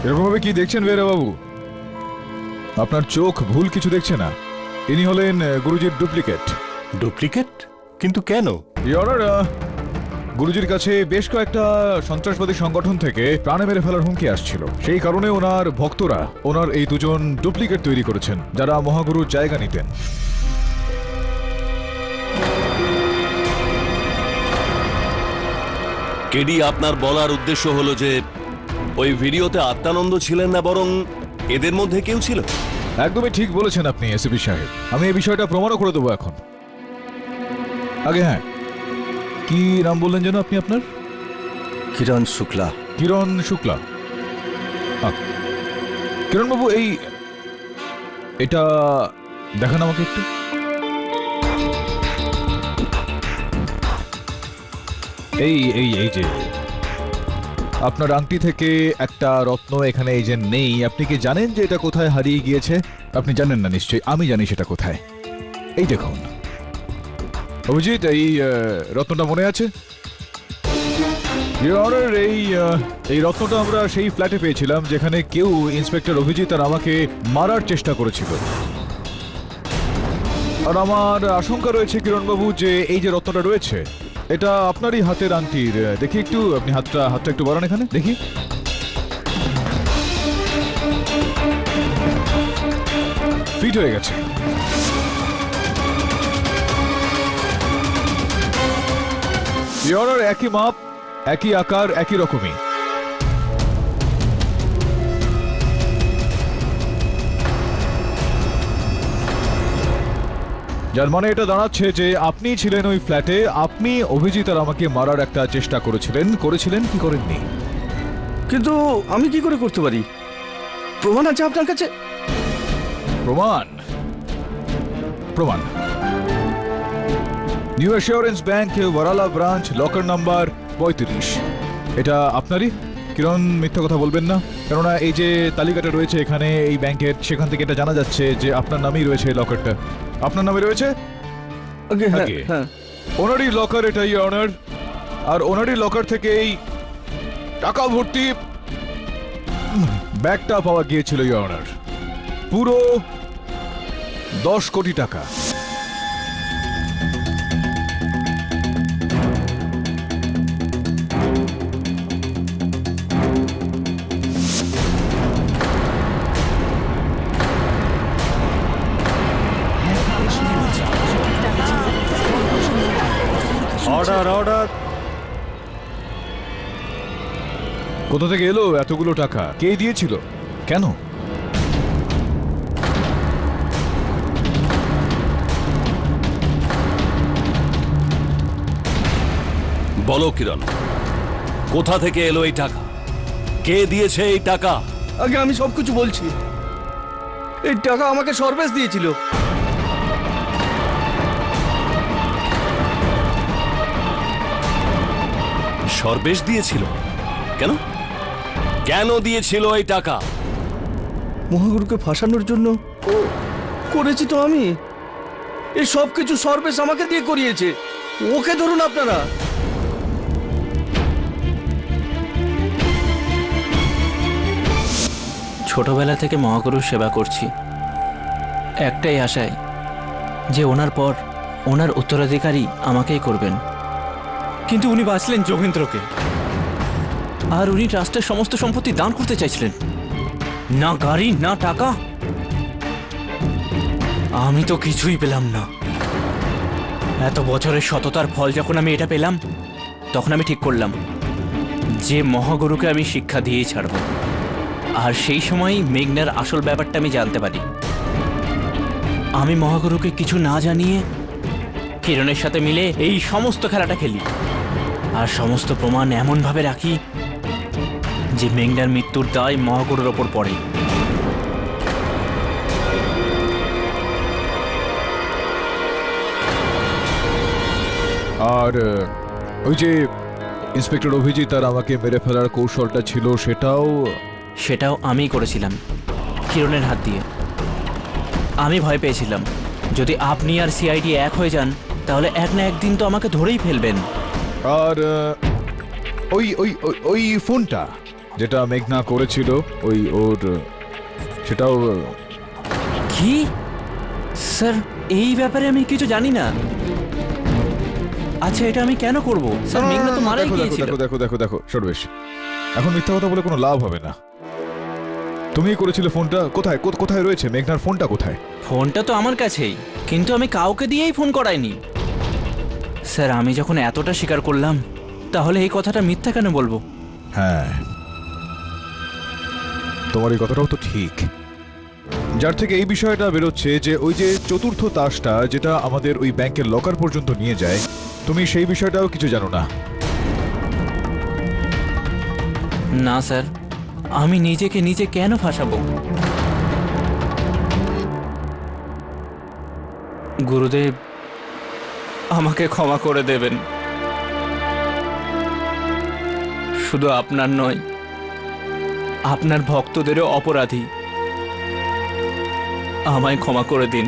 এরকমভাবে কি দেখছেন বেহরা বাবু? আপনার চোখ ভুল কিছু দেখছে না। ইনি হলেন গুরুজির ডুপ্লিকেট। ডুপ্লিকেট? কিন্তু কেন? ইওর অনার, গুরুজির কাছে বেশ কয়েকটা সন্ত্রাসবাদী সংগঠন থেকে প্রাণে মেরে ফেলার হুমকি আসছিল। সেই কারণে ওনার ভক্তরা ওনার এই দুজন ডুপ্লিকেট তৈরি করেছেন, যারা মহাগুরুর জায়গা নিতেন। কেডি, আপনার বলার উদ্দেশ্য হলো যে ওই ভিডিওতে আত্মানন্দ ছিলেন না, বরং এদের মধ্যে কেউ ছিল? একদমই ঠিক বলেছেন আপনি এসপি সাহেব। আমি এই বিষয়টা প্রমাণও করে দেবো এখন। আগে হ্যাঁ, কি নাম বললেন যেন আপনি আপনার? কিরণ শুক্লা। কিরণ শুক্লা। কিরণ বাবু, এটা দেখান আমাকে একটু। এই এই এই যে আপনার আংটি থেকে একটা রত্ন এখানে এই যে নেই, আপনি কি জানেন যে এটা কোথায় হারিয়ে গিয়েছে? আপনি জানেন না নিশ্চয়ই, আমি জানি সেটা কোথায়। এই দেখুন অভিজিৎ, এই রত্নটা মনে আছে? এই রত্নটা আমরা সেই ফ্ল্যাটে পেয়েছিলাম যেখানে কেউ ইন্সপেক্টর অভিজিৎ আর আমাকে মারার চেষ্টা করেছিল। আর আমার আশঙ্কা রয়েছে কিরণবাবু যে এই যে রত্নটা রয়েছে এটা আপনারই হাতের আংটির। দেখি একটু, আপনি হাতটা একটু বাড়ান এখানে দেখি। ফিট হয়ে গেছে। ইওর একই মাপ, একই আকার, একই রকমই। যার মানে এটা দাঁড়াচ্ছে যে আপনি ছিলেন ওই ফ্ল্যাটে, আপনি অভিজিৎ আর আমাকে মারার একটা চেষ্টা করেছিলেন কি করেননি? কিন্তু আমি কি করে করতে পারি? প্রমাণ আছে আপনার কাছে? প্রমাণ? New Assurance Bank, Wadala branch, locker number 35। এটা আপনারই? কিরণ, মিথ্যা কথা বলবেন না, কেননা এই যে তালিকাটা রয়েছে এখানে এই ব্যাংকের, সেখান থেকে এটা জানা যাচ্ছে যে আপনার নামেই রয়েছে এই লকারটা। আপনার নামে রয়েছে? হ্যাঁ। ওনারই লকার এটা, ইওর অনার। আর ওনারই লকার থেকে এই টাকা ভর্তি ব্যাগটা পাওয়া গিয়েছিল ইওর অনার। পুরো 10 কোটি টাকা। Order order. কোথা থেকে এলো এতগুলো টাকা? কে দিয়েছিল? কেন? বলো কিরণ, কোথা থেকে এলো এই টাকা? কে দিয়েছে এই টাকা? আগে আমি সবকিছু বলছি। এই টাকা আমাকে সর্বেশ দিয়েছিল। সর্বেশ দিয়েছিল? কেন কেন দিয়েছিল এই টাকা? মহাগুরুকে ফাঁসানোর জন্য করেছি তো আমি। এই সব কিছু সর্বেশ আমাকে দিয়ে করিয়েছে। ওকে ধরুন আপনারা। ছোটবেলা থেকে মহাগুরুর সেবা করছি একটাই আশায় যে ওনার পর ওনার উত্তরাধিকারী আমাকেই করবেন। কিন্তু উনি বাঁচলেন যোগেন্দ্রকে, আর উনি ট্রাস্টের সমস্ত সম্পত্তি দান করতে চাইছিলেন। না গাড়ি না টাকা, আমি তো কিছুই পেলাম না। এত বছরের সততার ফল যখন আমি এটা পেলাম, তখন আমি ঠিক করলাম যে মহাগুরুকে আমি শিক্ষা দিয়েই ছাড়ব। আর সেই সময়ই মেঘনার আসল ব্যাপারটা আমি জানতে পারি। আমি মহাগুরুকে কিছু না জানিয়ে কিরণের সাথে মিলে এই সমস্ত খেলাটা খেলি, আর সমস্ত প্রমাণ এমনভাবে রাখি যে মেঘনার মৃত্যুর দায় মহাগুরুর ওপর পড়ে। আর ওই যে ইন্সপেক্টর অভিজিৎ আর আমাকে মেরে ফেলার কৌশলটা ছিল, সেটাও আমিই করেছিলাম কিরণের হাত দিয়ে। আমি ভয় পেয়েছিলাম যদি আপনি আর সিআইডি এক হয়ে যান, তাহলে এক না একদিন তো আমাকে ধরেই ফেলবেন। আর ওই ওই ওই- ওই ফোনটা যেটা মেঘনা করেছিল, সেটাও কি স্যার, এই ব্যাপারে আমি কিছু জানি না। আচ্ছা, এটা আমি কেন করব স্যার? মেঘনা তো মারাই দেখো, গিয়েছিল। দেখো দেখো দেখো দেখো সর্বেশ, এখন মিথ্যা কথা বলে কোনো লাভ হবে না। তুমিই করেছিলে ফোনটা। কোথায় কোথায় রয়েছে মেঘনার ফোনটা? কোথায়? ফোনটা তো আমার কাছেই, কিন্তু আমি কাউকে দিয়েই ফোন করাইনি। স্যার, আমি যখন এতটা স্বীকার করলাম, তাহলে এই কথাটা মিথ্যা কেন বলবো? হ্যাঁ, তোমার এই কথাটাও তো ঠিক। যার থেকে এই বিষয়টা বেরোচ্ছে যে ওই যে চতুর্থ তাসটা যেটা আমাদের ওই ব্যাংকের লকার পর্যন্ত নিয়ে যায়, তুমি সেই বিষয়টাও কিছু জানো না। না স্যার, আমি নিজেকে নিজে কেন ফাঁসাবো? গুরুদেব, আমাকে ক্ষমা করে দেবেন। শুধু আপনার নয়, আপনার ভক্তদেরও অপরাধী। আমায় ক্ষমা করে দিন।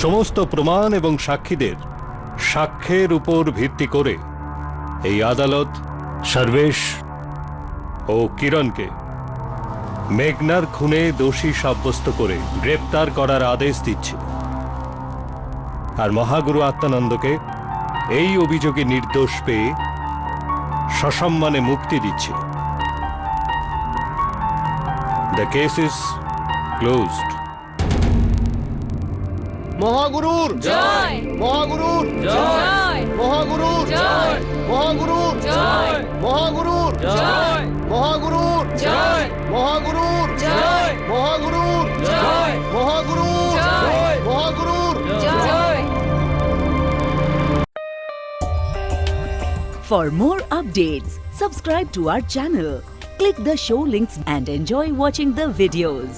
সমস্ত প্রমাণ এবং সাক্ষীদের সাক্ষ্যের উপর ভিত্তি করে এই আদালত সর্বেশ ও কিরণকে মেঘনার খুনে দোষী সাব্যস্ত করে গ্রেপ্তার করার আদেশ দিচ্ছে, আর মহাগুরু আত্মানন্দকে এই অভিযোগে নির্দোষ পেয়ে সসম্মানে মুক্তি দিচ্ছে। The case is closed. মহাগুরুর জয়, মহাগুরুর জয়, মহাগুরুর জয়, মহাগুরুর জয়, মহাগুরুর জয়, মহাগুরুর জয়, মহাগুরুর জয়, মহাগুরুর জয়, মহাগুরুর জয়, মহাগুরুর জয়। For more updates, subscribe to our channel, click the show links and enjoy watching the videos.